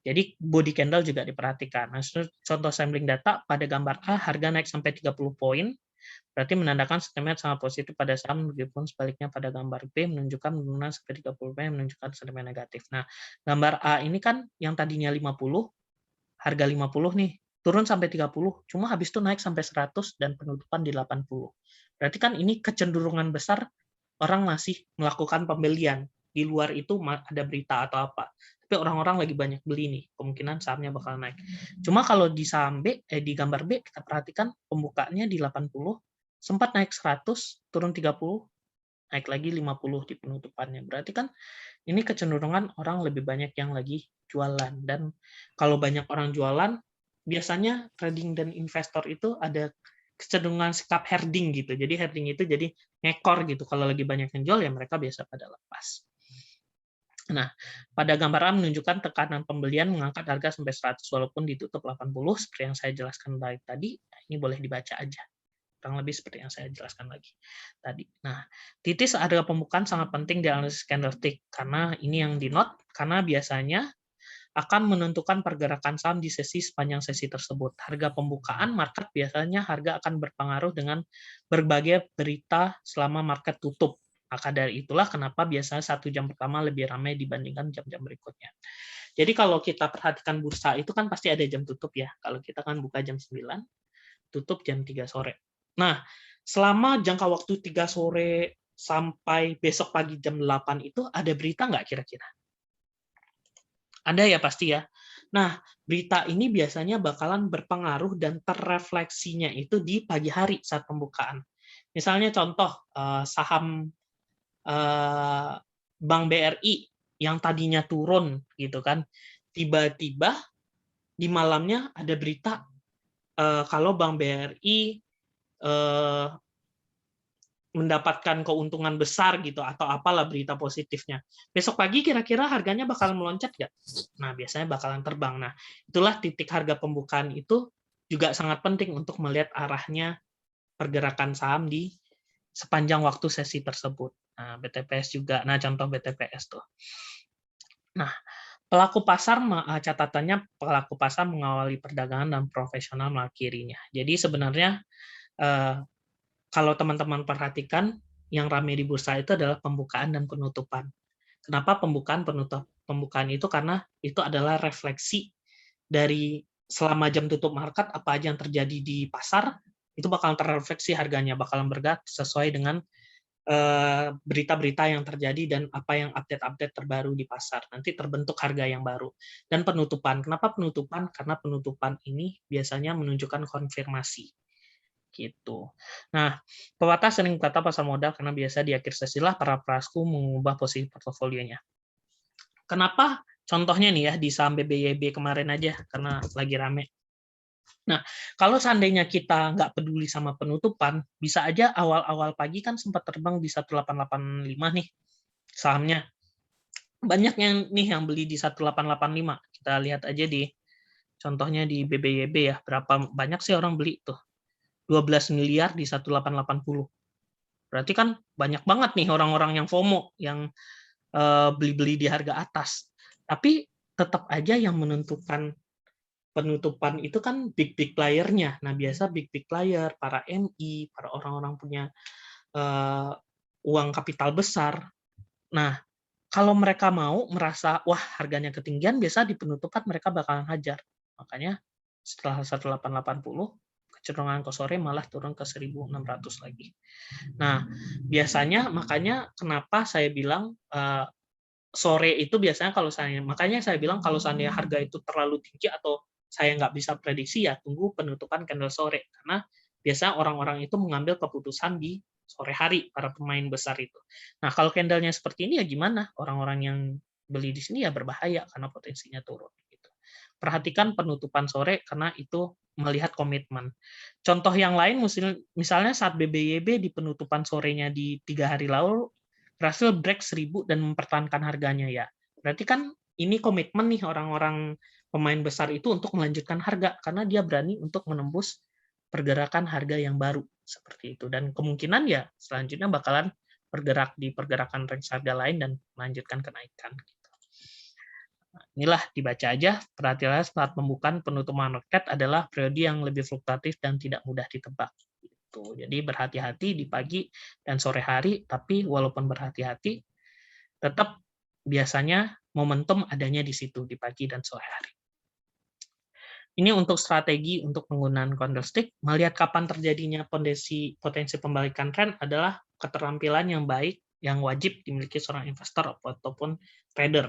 jadi body candle juga diperhatikan. Nah, contoh sampling data pada gambar A harga naik sampai 30 poin, berarti menandakan sentimen sangat positif pada saham, meskipun sebaliknya pada gambar B menunjukkan penurunan sampai 30 poin menunjukkan sentimen negatif. Nah, gambar A ini kan yang tadinya 50, harga 50 nih, turun sampai 30, cuma habis itu naik sampai 100 dan penutupan di 80. Berarti kan ini kecenderungan besar orang masih melakukan pembelian. Di luar itu ada berita atau apa. Tapi orang-orang lagi banyak beli nih, kemungkinan sahamnya bakal naik. Cuma kalau di saham B, di gambar B, kita perhatikan pembukaannya di 80, sempat naik 100, turun 30, naik lagi 50 di penutupannya. Berarti kan ini kecenderungan orang lebih banyak yang lagi jualan. Dan kalau banyak orang jualan, biasanya trading dan investor itu ada kecenderungan sikap herding gitu. Jadi herding itu jadi ngekor gitu. Kalau lagi banyak yang jual ya mereka biasa pada lepas. Nah, pada gambar A menunjukkan tekanan pembelian mengangkat harga sampai 100 walaupun ditutup 80 seperti yang saya jelaskan tadi. Ini boleh dibaca aja. Kurang lebih seperti yang saya jelaskan lagi tadi. Nah, titis harga pembukaan sangat penting di analisis candlestick karena ini yang di note karena biasanya akan menentukan pergerakan saham di sesi sepanjang sesi tersebut. Harga pembukaan market biasanya harga akan berpengaruh dengan berbagai berita selama market tutup. Maka dari itulah kenapa biasanya 1 jam pertama lebih ramai dibandingkan jam-jam berikutnya. Jadi kalau kita perhatikan bursa itu kan pasti ada jam tutup ya. Kalau kita kan buka jam 9, tutup jam 3 sore. Nah, selama jangka waktu 3 sore sampai besok pagi jam 8 itu ada berita nggak kira-kira? Ada ya pasti ya. Nah, berita ini biasanya bakalan berpengaruh dan terrefleksinya itu di pagi hari saat pembukaan. Misalnya contoh saham Bank BRI yang tadinya turun gitu kan, tiba-tiba di malamnya ada berita kalau Bank BRI mendapatkan keuntungan besar gitu atau apalah berita positifnya. Besok pagi kira-kira harganya bakalan meloncat nggak? Nah, biasanya bakalan terbang. Nah, itulah titik harga pembukaan itu juga sangat penting untuk melihat arahnya pergerakan saham di sepanjang waktu sesi tersebut. Nah, BTPS juga. Nah, contoh BTPS tuh. Nah, pelaku pasar catatannya pelaku pasar mengawali perdagangan dan profesional mengakhirinya. Jadi sebenarnya kalau teman-teman perhatikan, yang ramai di bursa itu adalah pembukaan dan penutupan. Kenapa pembukaan itu? Karena itu adalah refleksi dari selama jam tutup market, apa aja yang terjadi di pasar, itu bakal terrefleksi harganya, bakalan bergerak sesuai dengan berita-berita yang terjadi dan apa yang update-update terbaru di pasar. Nanti terbentuk harga yang baru. Dan penutupan. Kenapa penutupan? Karena penutupan ini biasanya menunjukkan konfirmasi. Gitu. Nah, pepatah sering berkata pasar modal karena biasa di akhir sesi lah para pelaku mengubah posisi portofolionya. Kenapa? Contohnya nih ya, di saham BBYB kemarin aja, karena lagi rame. Nah, kalau seandainya kita nggak peduli sama penutupan, bisa aja awal-awal pagi kan sempat terbang di 1885 nih sahamnya. Banyak yang beli di 1885. Kita lihat aja di contohnya di BBYB ya, berapa banyak sih orang beli tuh. 12 miliar di 1880. Berarti kan banyak banget nih orang-orang yang FOMO, yang beli-beli di harga atas. Tapi tetap aja yang menentukan penutupan itu kan big player-nya. Nah, biasa big player, para MI, para orang-orang punya uang kapital besar. Nah, kalau mereka mau merasa, wah harganya ketinggian, biasa di penutupan mereka bakalan hajar. Makanya setelah 1880, kecenderungan ke sore malah turun ke 1600 lagi. Nah, biasanya makanya kenapa saya bilang sore itu biasanya makanya saya bilang kalau seandainya harga itu terlalu tinggi atau saya nggak bisa prediksi, ya tunggu penutupan candle sore, karena biasanya orang-orang itu mengambil keputusan di sore hari, para pemain besar itu. Nah, kalau candlenya seperti ini ya gimana? Orang-orang yang beli di sini ya berbahaya karena potensinya turun. Gitu. Perhatikan penutupan sore karena itu melihat komitmen. Contoh yang lain, misalnya saat BBYB di penutupan sorenya di 3 hari lalu berhasil break 1000 dan mempertahankan harganya ya. Berarti kan ini komitmen nih orang-orang pemain besar itu untuk melanjutkan harga karena dia berani untuk menembus pergerakan harga yang baru seperti itu, dan kemungkinan ya selanjutnya bakalan bergerak di pergerakan range harga lain dan melanjutkan kenaikan. Nah, inilah dibaca aja, perhatianlah saat pembukaan penutupan market adalah periode yang lebih fluktuatif dan tidak mudah ditebak. Jadi berhati-hati di pagi dan sore hari, tapi walaupun berhati-hati, tetap biasanya momentum adanya di situ, di pagi dan sore hari. Ini untuk strategi untuk penggunaan candlestick. Melihat kapan terjadinya potensi pembalikan tren adalah keterampilan yang baik, yang wajib dimiliki seorang investor ataupun trader.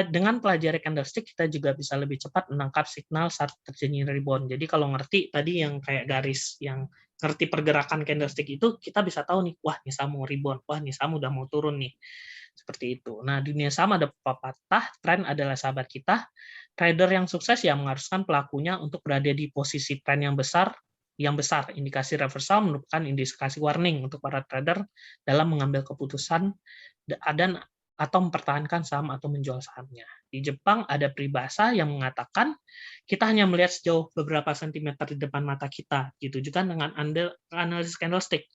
Dengan pelajari candlestick, kita juga bisa lebih cepat menangkap signal saat terjadi rebound. Jadi kalau ngerti tadi yang kayak garis, yang ngerti pergerakan candlestick itu, kita bisa tahu nih, wah ini saham mau rebound, wah ini saham udah mau turun nih. Seperti itu. Nah, dunia saham ada pepatah, tren adalah sahabat kita. Trader yang sukses ya mengharuskan pelakunya untuk berada di posisi tren yang besar. Indikasi reversal merupakan indikasi warning untuk para trader dalam mengambil keputusan dan atau mempertahankan saham atau menjual sahamnya. Di Jepang ada peribahasa yang mengatakan kita hanya melihat sejauh beberapa sentimeter di depan mata kita, gitu juga dengan analisis candlestick.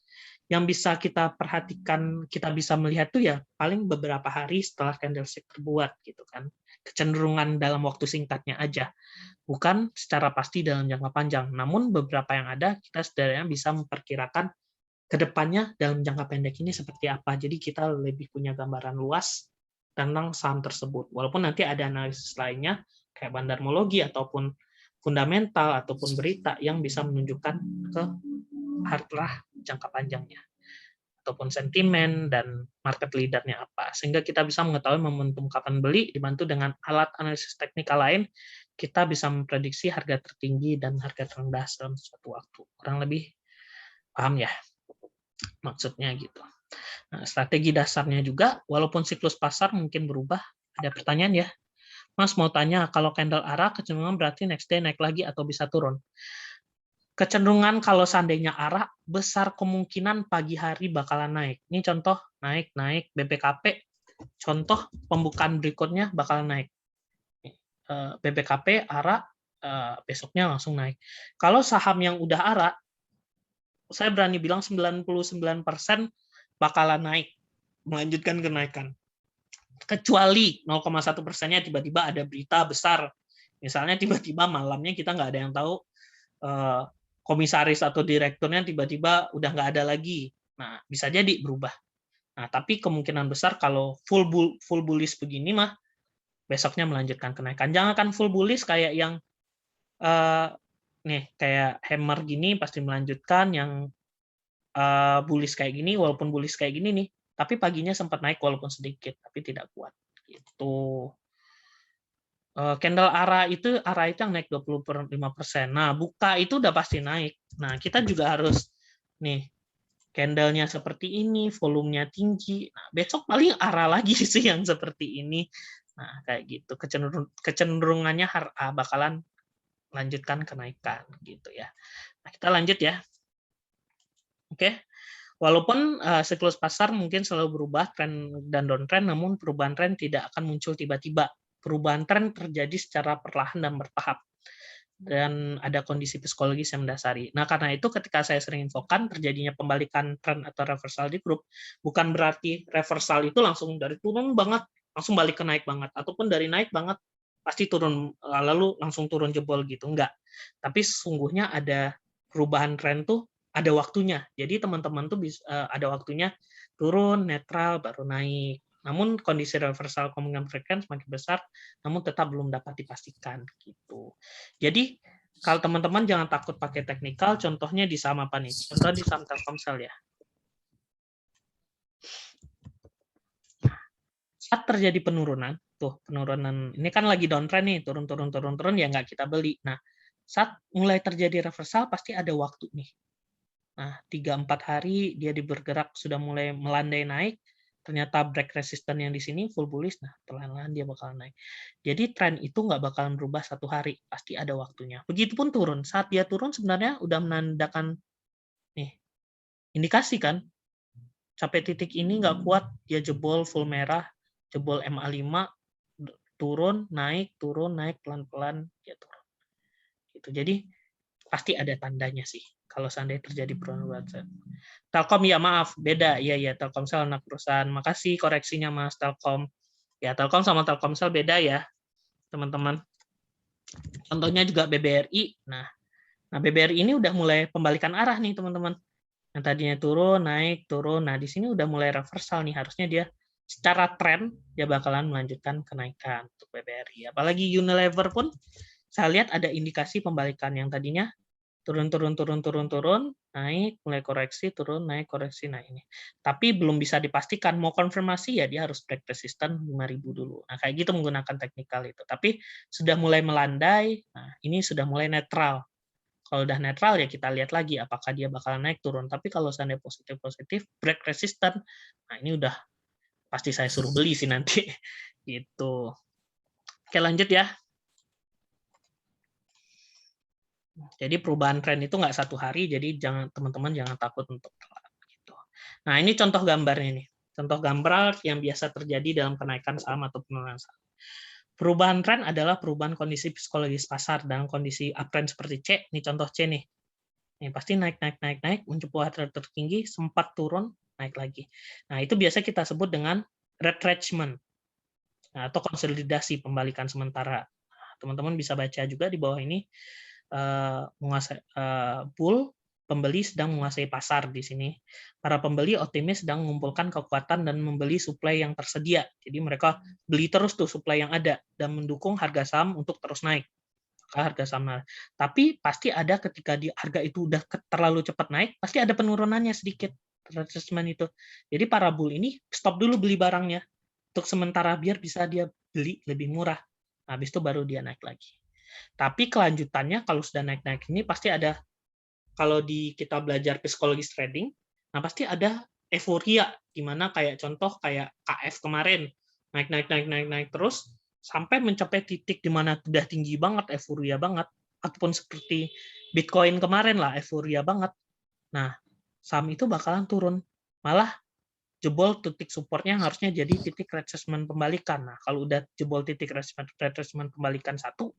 Yang bisa kita perhatikan, kita bisa melihat tuh ya paling beberapa hari setelah candlestick terbuat, gitu kan. Kecenderungan dalam waktu singkatnya aja, bukan secara pasti dalam jangka panjang. Namun beberapa yang ada kita sebenarnya bisa memperkirakan kedepannya dalam jangka pendek ini seperti apa. Jadi kita lebih punya gambaran luas tentang saham tersebut. Walaupun nanti ada analisis lainnya kayak bandarmologi ataupun fundamental ataupun berita yang bisa menunjukkan ke arah jangka panjangnya ataupun sentimen dan market leader-nya apa. Sehingga kita bisa mengetahui momentum kapan beli dibantu dengan alat analisis teknikal lain, kita bisa memprediksi harga tertinggi dan harga terendah dalam suatu waktu. Kurang lebih paham ya? Maksudnya gitu. Nah, strategi dasarnya juga, walaupun siklus pasar mungkin berubah, ada pertanyaan ya, Mas mau tanya, kalau candle arah kecenderungan berarti next day naik lagi atau bisa turun? Kecenderungan kalau seandainya arah, besar kemungkinan pagi hari bakalan naik. Ini contoh, naik, BBKP, contoh pembukaan berikutnya bakalan naik. BBKP, arah, besoknya langsung naik. Kalau saham yang udah arah, saya berani bilang 99% bakalan naik, melanjutkan kenaikan. Kecuali 0,1%-nya tiba-tiba ada berita besar. Misalnya tiba-tiba malamnya kita nggak ada yang tahu, komisaris atau direkturnya tiba-tiba udah nggak ada lagi. Nah, bisa jadi berubah. Nah, tapi kemungkinan besar kalau full bullish begini mah, besoknya melanjutkan kenaikan. Jangan kan full bullish kayak yang kayak hammer gini pasti melanjutkan, yang bullish kayak gini, walaupun bullish kayak gini nih, tapi paginya sempat naik walaupun sedikit, tapi tidak kuat. Gitu. Candle ARA itu yang naik 25%. Nah, buka itu udah pasti naik. Nah, kita juga harus nih candle-nya seperti ini, volumenya tinggi. Nah, besok paling ARA lagi sih yang seperti ini. Nah, kayak gitu. Kecenderungannya bakalan lanjutkan kenaikan gitu ya. Nah, kita lanjut ya. Oke. Walaupun siklus pasar mungkin selalu berubah tren dan downtrend, namun perubahan tren tidak akan muncul tiba-tiba. Perubahan tren terjadi secara perlahan dan bertahap. Dan ada kondisi psikologis yang mendasari. Nah, karena itu ketika saya sering infokan terjadinya pembalikan tren atau reversal di grup, bukan berarti reversal itu langsung dari turun banget, langsung balik ke naik banget. Ataupun dari naik banget, pasti turun, lalu langsung turun jebol gitu. Enggak. Tapi sesungguhnya ada perubahan tren tuh ada waktunya. Jadi teman-teman tuh bisa, ada waktunya turun, netral, baru naik. Namun kondisi reversal kemungkinan frekuensi semakin besar, namun tetap belum dapat dipastikan gitu. Jadi kalau teman-teman jangan takut pakai teknikal, contohnya di saham apa nih? Contoh di saham Telkomsel ya. Saat terjadi penurunan, penurunan ini kan lagi downtrend nih, turun ya nggak kita beli. Nah, saat mulai terjadi reversal pasti ada waktu nih. Nah, 3-4 hari dia bergerak sudah mulai melandai naik, ternyata break resisten yang di sini full bullish, nah perlahan-lahan dia bakal naik. Jadi tren itu nggak bakalan berubah satu hari, pasti ada waktunya. Begitupun turun, saat dia turun sebenarnya udah menandakan nih indikasi kan, sampai titik ini nggak kuat, dia jebol full merah, jebol MA5, turun, naik, pelan-pelan dia turun. Gitu. Jadi pasti ada tandanya sih kalau seandainya terjadi penurunan. Telkom ya maaf, beda. Iya Telkomsel anak perusahaan. Makasih koreksinya Mas Telkom. Ya Telkom sama Telkomsel beda ya, teman-teman. Contohnya juga BBRI. Nah, BBRI ini udah mulai pembalikan arah nih, teman-teman. Yang tadinya turun, naik, turun. Nah, di sini udah mulai reversal nih. Harusnya dia secara tren dia bakalan melanjutkan kenaikan untuk BBRI. Apalagi Unilever pun saya lihat ada indikasi pembalikan yang tadinya turun, naik, mulai koreksi, turun, naik, koreksi, nah ini. Tapi belum bisa dipastikan, mau konfirmasi ya dia harus break resisten 5.000 dulu. Nah, kayak gitu menggunakan teknikal itu. Tapi sudah mulai melandai, nah ini sudah mulai netral. Kalau udah netral ya kita lihat lagi apakah dia bakal naik turun. Tapi kalau seandainya positif, break resisten, nah ini udah pasti saya suruh beli sih nanti. Gitu. Oke, lanjut ya. Jadi perubahan tren itu nggak satu hari, jadi teman-teman jangan takut untuk telat. Gitu. Nah, ini contoh gambarnya nih. Contoh gambar yang biasa terjadi dalam kenaikan saham atau penurunan saham. Perubahan tren adalah perubahan kondisi psikologis pasar dalam kondisi uptrend seperti C. Ini contoh C nih. Nih pasti naik, mencapai harga tertinggi, sempat turun, naik lagi. Nah, itu biasa kita sebut dengan retrenchment atau konsolidasi, pembalikan sementara. Teman-teman bisa baca juga di bawah ini. Bull, pembeli sedang menguasai pasar di sini. Para pembeli optimis sedang mengumpulkan kekuatan dan membeli suplai yang tersedia. Jadi mereka beli terus tuh suplai yang ada dan mendukung harga saham untuk terus naik. Harga saham naik. Tapi pasti ada ketika di harga itu udah terlalu cepat naik, pasti ada penurunannya sedikit. Retracement itu. Jadi para bull ini stop dulu beli barangnya untuk sementara biar bisa dia beli lebih murah. Habis itu baru dia naik lagi. Tapi kelanjutannya kalau sudah naik-naik ini pasti ada, kalau kita belajar psikologis trading, nah pasti ada euforia, gimana kayak contoh kayak KF kemarin, naik terus sampai mencapai titik di mana sudah tinggi banget, euforia banget, ataupun seperti Bitcoin kemarin lah, euforia banget. Nah, saham itu bakalan turun. Malah jebol titik supportnya harusnya jadi titik retracement pembalikan. Nah, kalau udah jebol titik retracement pembalikan satu,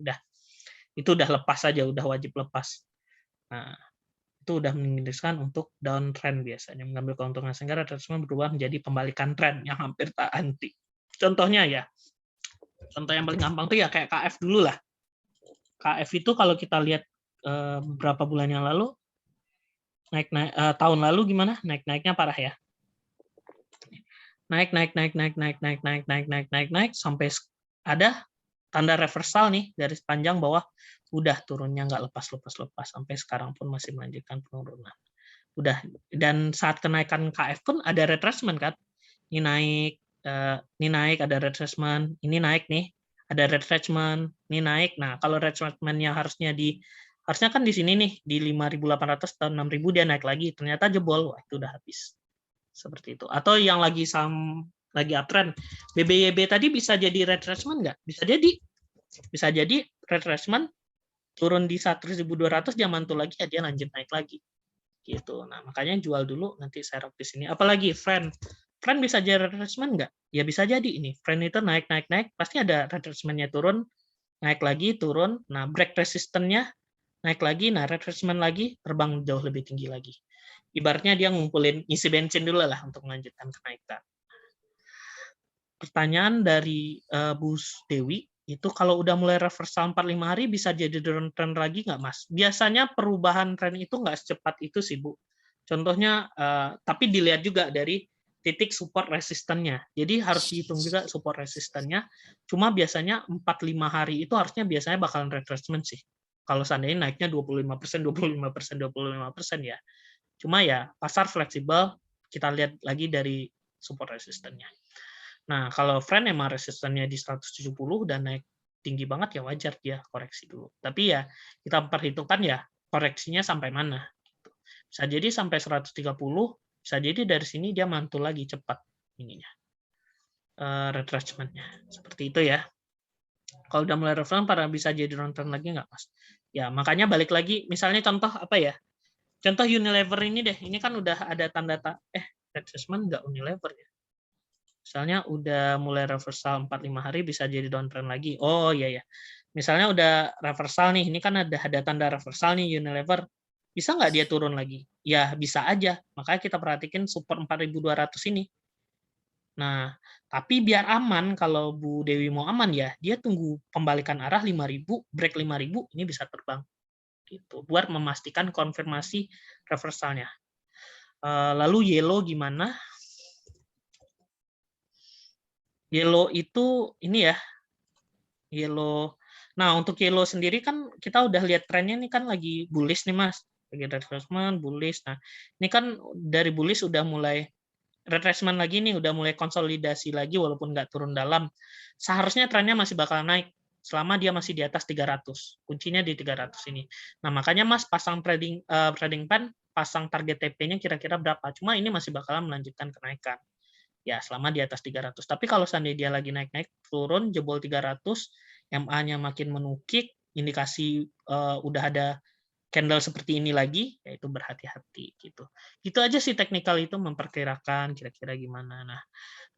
itu udah lepas saja, udah wajib lepas. Nah, itu udah mengindikasikan untuk downtrend biasanya, mengambil keuntungan sehingga retracement berubah menjadi pembalikan tren yang hampir tak henti. Contohnya ya, contoh yang paling gampang tuh ya kayak KF dulu lah. KF itu kalau kita lihat beberapa bulan yang lalu, tahun lalu gimana? Naik-naiknya parah ya. Naik sampai ada tanda reversal nih dari sepanjang bawah, udah turunnya nggak lepas sampai sekarang pun masih melanjutkan penurunan. Udah. Dan saat kenaikan KF pun ada retracement kan. Ini naik, ada retracement, ini naik nih, ada retracement, ini naik. Nah, kalau retracement-nya harusnya kan di sini nih, di 5.800 atau 6.000 dia naik lagi, ternyata jebol, wah itu udah habis. Seperti itu. Atau yang lagi uptrend, BBYB tadi bisa jadi retracement nggak? Bisa jadi. Bisa jadi retracement, turun di 1.200, dia mantul lagi, ya dia lanjut naik lagi. Gitu. Nah, makanya jual dulu, nanti saya rock di sini. Apalagi friend bisa jadi retracement nggak? Ya bisa jadi ini. Friend itu naik, pasti ada retracement-nya turun, naik lagi, turun. Nah, break resistance-nya naik lagi, nah retracement lagi, terbang jauh lebih tinggi lagi. Ibaratnya dia ngumpulin isi bensin dulu lah untuk melanjutkan kenaikan. Pertanyaan dari Bu Dewi, itu kalau udah mulai reversal 45 hari bisa jadi downtrend lagi nggak, Mas? Biasanya perubahan tren itu nggak secepat itu sih, Bu. Contohnya, tapi dilihat juga dari titik support resistennya. Jadi harus dihitung juga support resistennya. Cuma biasanya 4-5 hari itu harusnya biasanya bakalan retracement sih. Kalau seandainya naiknya 25%, 25%, 25% ya. Cuma ya pasar fleksibel, kita lihat lagi dari support resistennya. Nah, kalau friend emang resistennya di 170 dan naik tinggi banget, ya wajar dia koreksi dulu. Tapi ya kita perhitungkan ya koreksinya sampai mana. Bisa jadi sampai 130, bisa jadi dari sini dia mantul lagi cepat ininya. Retracement-nya. Seperti itu ya. Kalau udah mulai reversal, pada bisa jadi downtrend lagi nggak, Mas? Ya, makanya balik lagi, misalnya contoh apa ya? Contoh Unilever ini deh, ini kan udah ada retracement nggak Unilever ya? Misalnya udah mulai reversal 4-5 hari bisa jadi downtrend lagi. Oh iya ya. Misalnya udah reversal nih, ini kan ada tanda reversal nih Unilever. Bisa nggak dia turun lagi? Ya bisa aja. Makanya kita perhatikan support 4.200 ini. Nah, tapi biar aman, kalau Bu Dewi mau aman ya, dia tunggu pembalikan arah 5.000, break 5.000, ini bisa terbang. Gitu, buat memastikan konfirmasi reversalnya. Lalu yellow gimana? Yellow itu ini ya, yellow. Nah, untuk yellow sendiri kan kita udah lihat trennya nih kan lagi bullish nih, Mas. Lagi retracement, bullish. Nah, ini kan dari bullish udah mulai retracement lagi nih, udah mulai konsolidasi lagi walaupun nggak turun dalam. Seharusnya trennya masih bakal naik selama dia masih di atas 300. Kuncinya di 300 ini. Nah, makanya Mas pasang trading plan, pasang target TP-nya kira-kira berapa. Cuma ini masih bakalan melanjutkan kenaikan. Ya, selama di atas 300. Tapi kalau seandainya dia lagi naik-naik, turun, jebol 300, MA-nya makin menukik, indikasi udah ada candle seperti ini lagi, yaitu berhati-hati gitu. Gitu aja sih teknikal itu memperkirakan kira-kira gimana. Nah,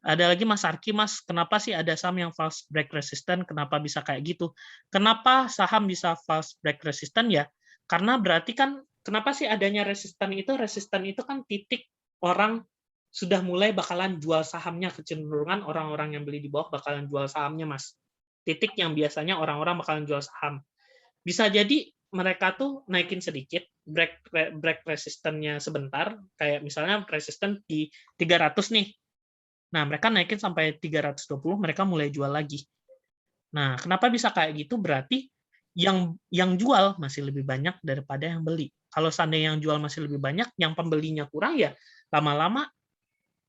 ada lagi Mas Arki, Mas, kenapa sih ada saham yang false break resistant? Kenapa bisa kayak gitu? Kenapa saham bisa false break resistant ya? Karena berarti kan kenapa sih adanya resistan itu? Resistan itu kan titik orang sudah mulai bakalan jual sahamnya, kecenderungan orang-orang yang beli di bawah bakalan jual sahamnya, Mas. Titik yang biasanya orang-orang bakalan jual saham. Bisa jadi mereka tuh naikin sedikit, break resistennya sebentar, kayak misalnya resisten di 300 nih. Nah, mereka naikin sampai 320, mereka mulai jual lagi. Nah, kenapa bisa kayak gitu? Berarti yang jual masih lebih banyak daripada yang beli. Kalau seandainya yang jual masih lebih banyak, yang pembelinya kurang ya lama-lama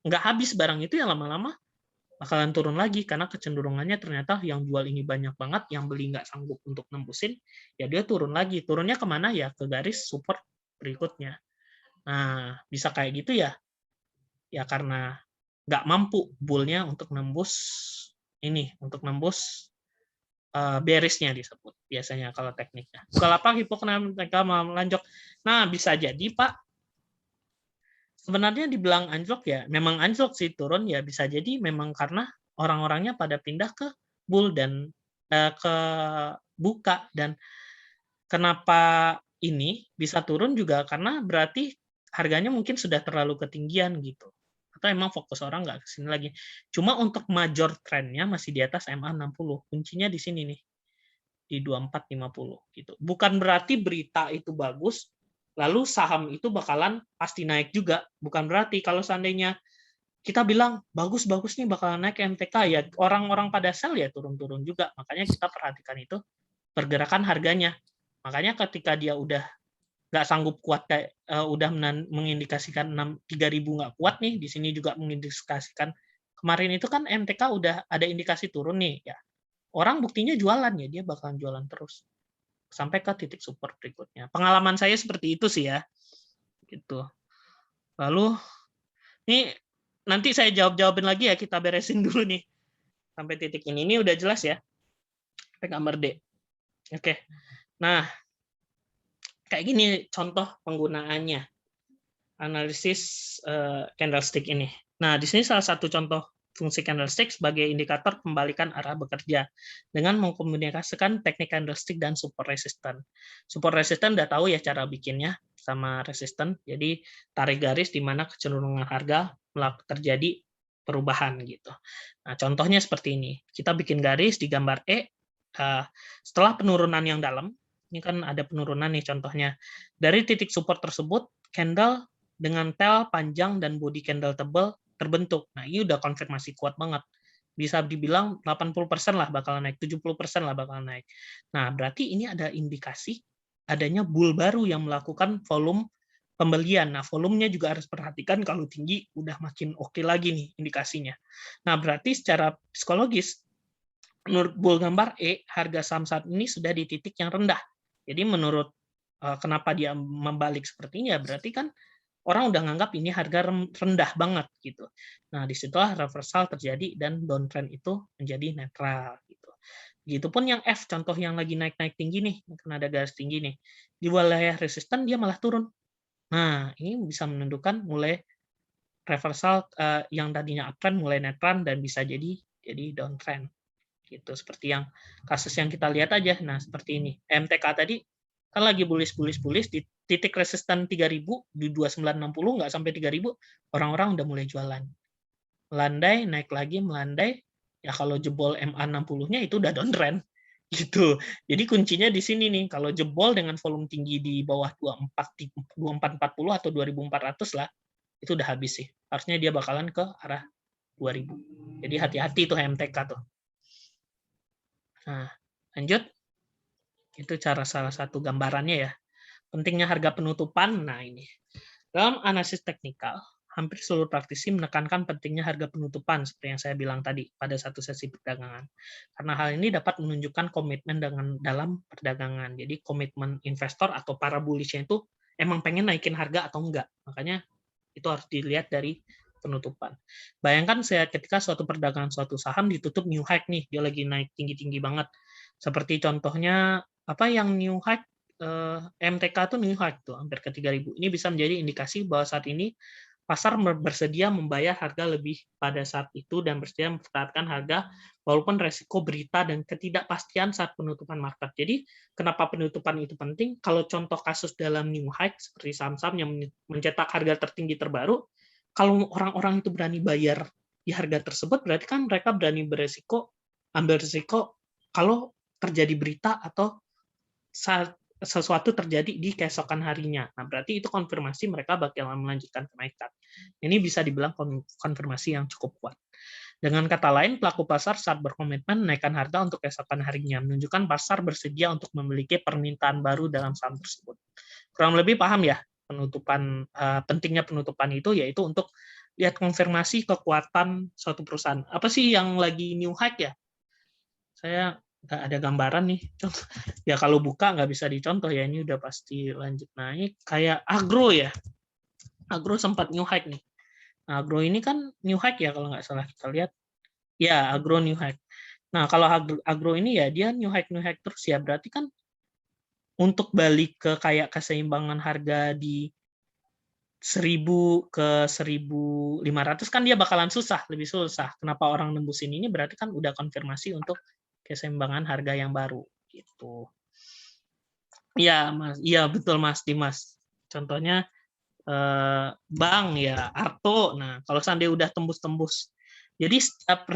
nggak habis barang itu, ya lama-lama bakalan turun lagi karena kecenderungannya ternyata yang jual ini banyak banget, yang beli nggak sanggup untuk nembusin, ya dia turun lagi. Turunnya kemana ya? Ke garis support berikutnya. Nah, bisa kayak gitu ya, ya karena nggak mampu bullnya untuk nembus ini, untuk nembus bearish-nya disebut biasanya kalau tekniknya. Bukalapak hipokinetika melanjut. Nah, bisa jadi Pak, sebenarnya dibilang anjlok ya, memang anjlok sih turun ya, bisa jadi memang karena orang-orangnya pada pindah ke bull dan ke buka. Dan kenapa ini bisa turun juga karena berarti harganya mungkin sudah terlalu ketinggian gitu. Atau emang fokus orang nggak ke sini lagi. Cuma untuk major trendnya masih di atas MA 60. Kuncinya di sini nih, di 2450 gitu. Bukan berarti berita itu bagus, lalu saham itu bakalan pasti naik juga. Bukan berarti kalau seandainya kita bilang bagus-bagus nih bakalan naik MTK, ya orang-orang pada sell ya turun-turun juga. Makanya kita perhatikan itu pergerakan harganya. Makanya ketika dia udah nggak sanggup kuat kayak udah mengindikasikan 3.000 nggak kuat nih, di sini juga mengindikasikan kemarin itu kan MTK udah ada indikasi turun nih ya. Orang buktinya jualan ya, dia bakalan jualan terus sampai ke titik support berikutnya. Pengalaman saya seperti itu sih ya. Gitu. Lalu ini nanti saya jawab-jawabin lagi ya, kita beresin dulu nih sampai titik ini. Ini udah jelas ya. Sampai gambar D. Oke. Nah, kayak gini contoh penggunaannya. Analisis candlestick ini. Nah, di sini salah satu contoh fungsi candlestick sebagai indikator pembalikan arah bekerja dengan mengkomunikasikan teknik candlestick dan support resistant. Support resistant udah tahu ya cara bikinnya sama resistant. Jadi tarik garis di mana kecenderungan harga terjadi perubahan gitu. Nah, contohnya seperti ini. Kita bikin garis di gambar E. Setelah penurunan yang dalam, ini kan ada penurunan nih contohnya. Dari titik support tersebut, candle dengan tail panjang dan body candle tebal terbentuk. Nah, ini udah konfirmasi kuat banget. Bisa dibilang 80% lah bakal naik, 70% lah bakal naik. Nah, berarti ini ada indikasi adanya bull baru yang melakukan volume pembelian. Nah, volumenya juga harus perhatikan, kalau tinggi udah makin oke lagi nih indikasinya. Nah, berarti secara psikologis, menurut bull gambar E, harga saham saat ini sudah di titik yang rendah. Jadi menurut kenapa dia membalik sepertinya, berarti kan orang udah nganggap ini harga rendah banget gitu. Nah, disitulah reversal terjadi dan downtrend itu menjadi netral gitu. Begitupun yang F, contoh yang lagi naik-naik tinggi nih, karena ada garis tinggi nih. Di wilayah resisten dia malah turun. Nah, ini bisa menunjukkan mulai reversal yang tadinya uptrend mulai netral dan bisa jadi downtrend. Gitu, seperti yang kasus yang kita lihat aja. Nah, seperti ini. MTK tadi kan lagi bullish di titik resisten 3.000 di 2960 nggak sampai 3.000, orang-orang udah mulai jualan. Melandai, naik lagi, melandai. Ya kalau jebol MA60-nya itu udah downtrend gitu. Jadi kuncinya di sini nih, kalau jebol dengan volume tinggi di bawah 2440 atau 2400 lah, itu udah habis sih. Harusnya dia bakalan ke arah 2000. Jadi hati-hati tuh MTK tuh. Nah, lanjut. Itu salah satu gambarannya ya. Pentingnya harga penutupan. Nah, ini. Dalam analisis teknikal, hampir seluruh praktisi menekankan pentingnya harga penutupan seperti yang saya bilang tadi pada satu sesi perdagangan. Karena hal ini dapat menunjukkan komitmen dalam perdagangan. Jadi komitmen investor atau para bullish-nya itu emang pengen naikin harga atau enggak. Makanya itu harus dilihat dari penutupan. Bayangkan saya ketika suatu perdagangan suatu saham ditutup new high nih, dia lagi naik tinggi-tinggi banget. Seperti contohnya apa yang new high, MTK tuh new high tuh hampir ke 3.000. Ini bisa menjadi indikasi bahwa saat ini pasar bersedia membayar harga lebih pada saat itu dan bersedia mempertahankan harga walaupun resiko berita dan ketidakpastian saat penutupan market. Jadi kenapa penutupan itu penting? Kalau contoh kasus dalam new high seperti saham-saham yang mencetak harga tertinggi terbaru, kalau orang-orang itu berani bayar di harga tersebut, berarti kan mereka berani ambil resiko kalau terjadi berita atau saat sesuatu terjadi di keesokan harinya. Nah, berarti itu konfirmasi mereka bakal melanjutkan kenaikan. Ini bisa dibilang konfirmasi yang cukup kuat. Dengan kata lain, pelaku pasar saat berkomitmen menaikkan harga untuk keesokan harinya, menunjukkan pasar bersedia untuk memiliki permintaan baru dalam saham tersebut. Kurang lebih paham ya penutupan, pentingnya penutupan itu, yaitu untuk lihat konfirmasi kekuatan suatu perusahaan. Apa sih yang lagi new high ya? Saya nggak ada gambaran nih. Ya kalau buka nggak bisa dicontoh ya, ini udah pasti lanjut naik. Kayak agro ya. Agro sempat new high nih. Nah, agro ini kan new high ya kalau nggak salah kita lihat. Ya, agro new high. Nah, kalau agro ini ya dia new high terus ya, berarti kan untuk balik ke kayak keseimbangan harga di 1.000 ke 1.500 kan dia bakalan lebih susah. Kenapa orang nembusin ini berarti kan udah konfirmasi untuk keseimbangan harga yang baru gitu. Iya, Mas. Iya, betul Mas Dimas. Contohnya bank ya, Arto. Nah, kalau seandainya udah tembus-tembus. Jadi setiap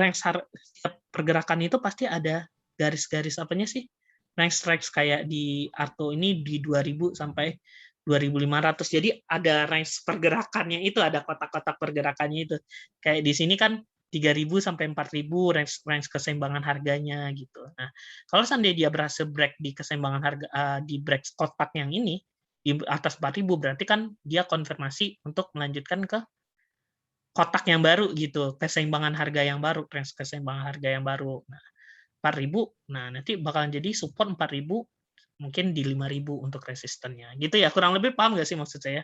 pergerakan itu pasti ada garis-garis apanya sih? Range strikes kayak di Arto ini di 2.000 sampai 2.500. Jadi ada range pergerakannya itu, ada kotak-kotak pergerakannya itu. Kayak di sini kan 3.000 sampai 4.000 range keseimbangan harganya gitu. Nah, kalau seandainya dia berhasil break di keseimbangan harga di break kotak yang ini di atas 4.000 berarti kan dia konfirmasi untuk melanjutkan ke kotak yang baru gitu, keseimbangan harga yang baru, range keseimbangan harga yang baru. Nah, 4.000, nah nanti bakalan jadi support 4.000, mungkin di 5.000 untuk resistennya. Gitu ya, kurang lebih paham nggak sih maksud saya?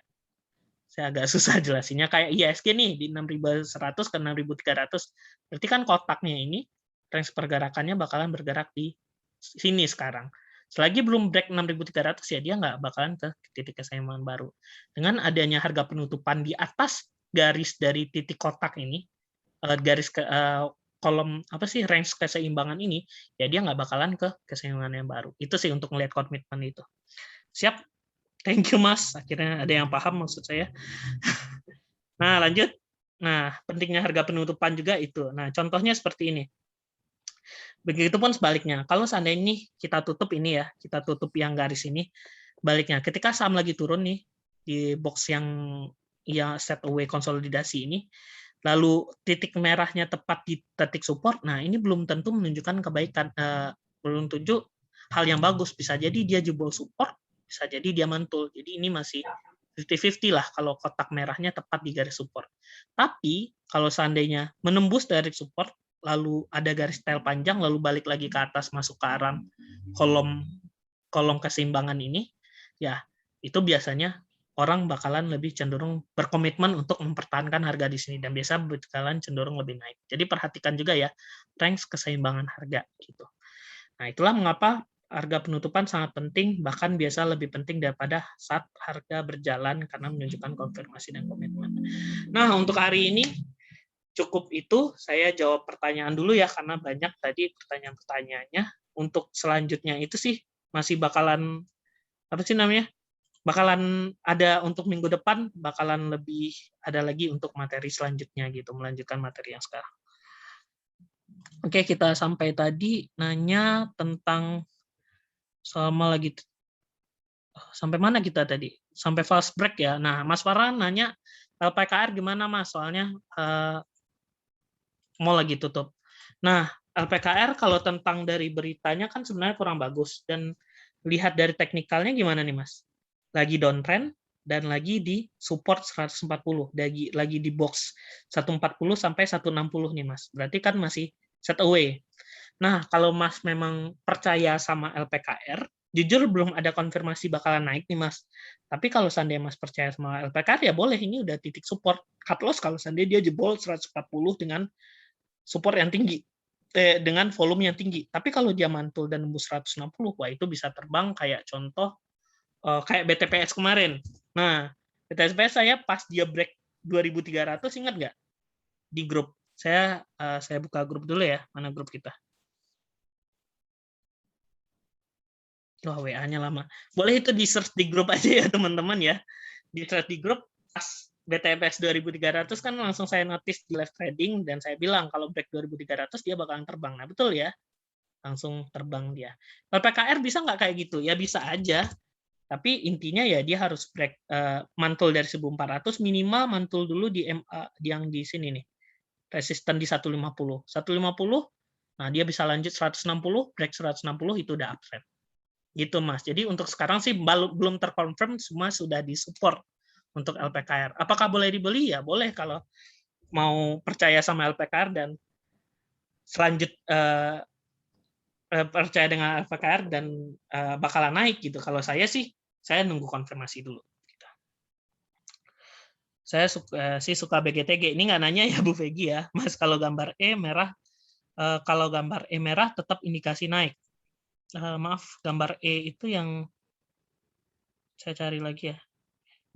Saya agak susah jelasinnya. Kayak IHSG nih, di 6.100 ke 6.300, berarti kan kotaknya ini, range pergerakannya bakalan bergerak di sini sekarang. Selagi belum break 6.300 ya dia nggak bakalan ke titik keseimbangan baru. Dengan adanya harga penutupan di atas garis dari titik kotak ini, garis kolom apa sih range keseimbangan ini, ya dia nggak bakalan ke keseimbangan yang baru. Itu sih untuk melihat komitmen itu. Siap, thank you Mas. Akhirnya ada yang paham maksud saya. Nah lanjut. Nah pentingnya harga penutupan juga itu. Nah contohnya seperti ini. Begitupun sebaliknya, kalau seandainya ini kita tutup ini ya, kita tutup yang garis ini, baliknya, ketika saham lagi turun nih, di box yang set away konsolidasi ini, lalu titik merahnya tepat di titik support, nah ini belum tentu menunjukkan kebaikan, belum tentu hal yang bagus, bisa jadi dia jebol support, bisa jadi dia mantul, jadi ini masih 50-50 lah kalau kotak merahnya tepat di garis support. Tapi kalau seandainya menembus dari support, lalu ada garis tail panjang, lalu balik lagi ke atas masuk ke arah kolom keseimbangan ini, ya itu biasanya orang bakalan lebih cenderung berkomitmen untuk mempertahankan harga di sini dan biasa bakalan cenderung lebih naik. Jadi perhatikan juga ya range keseimbangan harga gitu. Nah, itulah mengapa harga penutupan sangat penting, bahkan biasa lebih penting daripada saat harga berjalan karena menunjukkan konfirmasi dan komitmen. Nah, untuk hari ini cukup itu, saya jawab pertanyaan dulu ya, karena banyak tadi pertanyaan-pertanyaannya. Untuk selanjutnya itu sih, masih bakalan, apa sih namanya, bakalan ada untuk minggu depan, bakalan lebih ada lagi untuk materi selanjutnya gitu, melanjutkan materi yang sekarang. Oke, kita sampai tadi nanya tentang selama lagi, sampai mana kita tadi? Sampai fast break ya. Nah, Mas Farhan nanya, LPKR gimana Mas? Soalnya mau lagi tutup. Nah, LPKR kalau tentang dari beritanya kan sebenarnya kurang bagus. Dan lihat dari teknikalnya gimana nih, Mas? Lagi downtrend dan lagi di support 140. Lagi di box 140 sampai 160 nih, Mas. Berarti kan masih set away. Nah, kalau Mas memang percaya sama LPKR, jujur belum ada konfirmasi bakalan naik nih, Mas. Tapi kalau seandainya Mas percaya sama LPKR, ya boleh. Ini udah titik support. Cut loss kalau seandainya dia jebol 140 dengan support yang tinggi, dengan volume yang tinggi. Tapi kalau dia mantul dan nembus 160, wah itu bisa terbang kayak contoh kayak BTPS kemarin. Nah, BTPS saya pas dia break 2.300, ingat nggak? Di grup. Saya buka grup dulu ya. Mana grup kita? Wah, WA-nya lama. Boleh itu di-search di grup aja ya, teman-teman ya. Di-search di grup, pas BTPS 2.300 kan langsung saya notice di live trading, dan saya bilang kalau break 2.300 dia bakalan terbang. Nah, betul ya. Langsung terbang dia. LPKR bisa nggak kayak gitu? Ya bisa aja. Tapi intinya ya dia harus break mantul dari 1.400, minimal mantul dulu di MA yang di sini nih. Resisten di 150. 150, nah dia bisa lanjut 160, break 160 itu udah uptrend. Gitu Mas. Jadi untuk sekarang sih belum terkonfirm, semua sudah disupport untuk LPKR. Apakah boleh dibeli? Ya boleh kalau mau percaya sama LPKR dan percaya dengan LPKR dan bakalan naik gitu. Kalau saya sih, saya nunggu konfirmasi dulu. Gitu. Saya suka BGTG. Ini nggak nanya ya Bu Vegi ya, Mas. Kalau gambar E merah, kalau gambar E merah tetap indikasi naik. Maaf, gambar E itu yang saya cari lagi ya.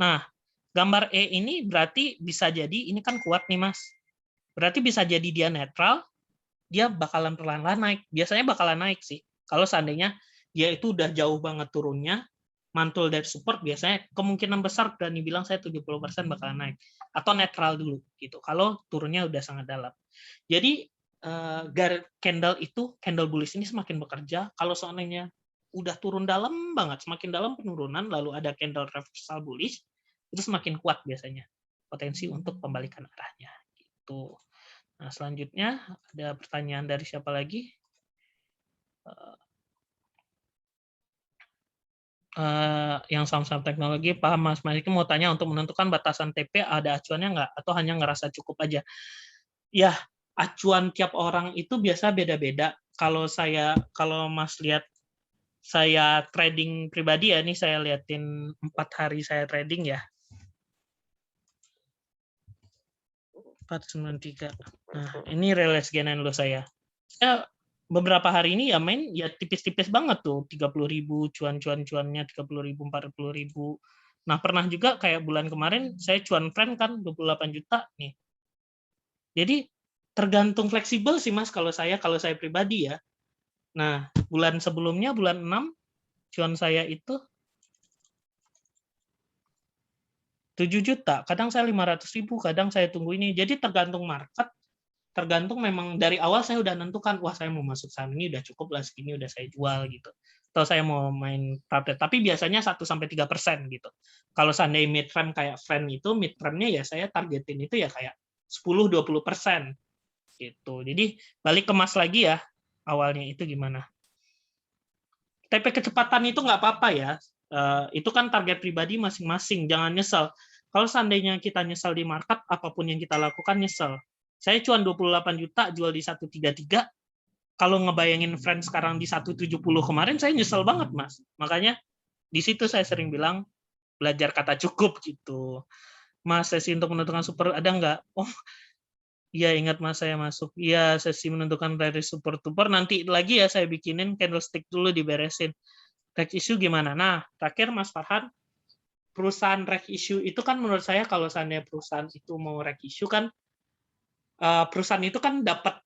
Nah, gambar E ini berarti bisa jadi ini kan kuat nih Mas. Berarti bisa jadi dia netral, dia bakalan perlahan-lahan naik. Biasanya bakalan naik sih. Kalau seandainya dia itu udah jauh banget turunnya, mantul dari support, biasanya kemungkinan besar berani bilang saya 70% bakalan naik. Atau netral dulu gitu. Kalau turunnya udah sangat dalam. Jadi candle bullish ini semakin bekerja. Kalau seandainya udah turun dalam banget, semakin dalam penurunan, lalu ada candle reversal bullish, itu semakin kuat biasanya potensi untuk pembalikan arahnya. Gitu. Nah, selanjutnya ada pertanyaan dari siapa lagi? yang saham-saham teknologi, paham Mas Mariki mau tanya untuk menentukan batasan TP ada acuannya nggak? Atau hanya ngerasa cukup aja? Ya, acuan tiap orang itu biasa beda-beda. Kalau Mas lihat saya trading pribadi ya, ini saya liatin 4 hari saya trading ya. 493. Nah, ini realize gain and loss saya. Saya beberapa hari ini ya main ya tipis-tipis banget tuh, 30.000 cuan-cuan-cuannya 30.000, 40.000. Nah, pernah juga kayak bulan kemarin saya cuan friend kan 28 juta nih. Jadi tergantung fleksibel sih Mas kalau saya pribadi ya. Nah, bulan sebelumnya bulan 6 cuan saya itu 7 juta, kadang saya 500.000, kadang saya tunggu ini. Jadi tergantung market, tergantung memang dari awal saya udah nentukan, wah saya mau masuk saham ini udah cukup lah segini udah saya jual gitu. Atau saya mau main private, tapi biasanya 1-3% gitu. Kalau seandainya mid frame kayak friend itu, mid frame-nya ya saya targetin itu ya kayak 10-20% gitu. Jadi balik ke Mas lagi ya, awalnya itu gimana? TP kecepatan itu nggak apa-apa ya. Itu kan target pribadi masing-masing, jangan nyesel. Kalau seandainya kita nyesel di market, apapun yang kita lakukan nyesel. Saya cuan 28 juta jual di 133. Kalau ngebayangin friend sekarang di 170 kemarin, saya nyesel banget, Mas. Makanya di situ saya sering bilang belajar kata cukup gitu. Mas, sesi untuk menentukan super ada nggak? Oh, iya ingat Mas saya masuk. Iya, sesi menentukan dari super tuper. Nanti lagi ya saya bikinin candlestick dulu diberesin. Reg issue gimana? Nah, terakhir Mas Farhan, perusahaan reg issue itu kan menurut saya kalau seandainya perusahaan itu mau reg issue kan, perusahaan itu kan dapat,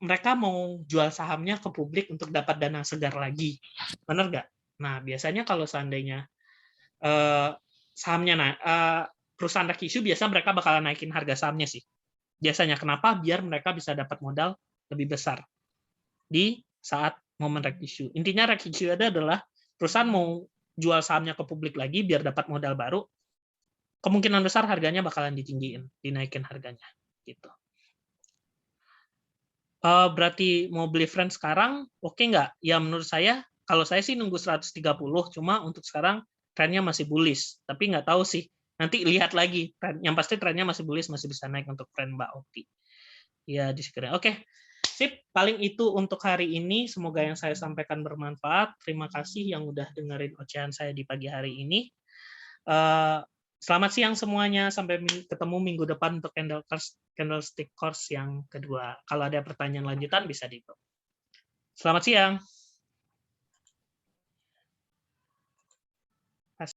mereka mau jual sahamnya ke publik untuk dapat dana segar lagi. Benar nggak? Nah, biasanya kalau seandainya sahamnya perusahaan reg issue, biasa mereka bakalan naikin harga sahamnya sih. Biasanya kenapa? Biar mereka bisa dapat modal lebih besar di saat momen reg issue. Intinya reg issue adalah perusahaan mau jual sahamnya ke publik lagi biar dapat modal baru, kemungkinan besar harganya bakalan ditinggiin, dinaikin harganya gitu. Berarti mau beli friend sekarang oke nggak? Ya menurut saya, kalau saya sih nunggu 130, cuma untuk sekarang trennya masih bullish, tapi nggak tahu sih. Nanti lihat lagi, yang pasti trennya masih bullish, masih bisa naik untuk friend Mbak Okti. Ya di sekitar. Oke, sip. Paling itu untuk hari ini. Semoga yang saya sampaikan bermanfaat. Terima kasih yang udah dengerin ocehan saya di pagi hari ini. Selamat siang semuanya. Sampai ketemu minggu depan untuk candlestick course yang kedua. Kalau ada pertanyaan lanjutan bisa di. Selamat siang.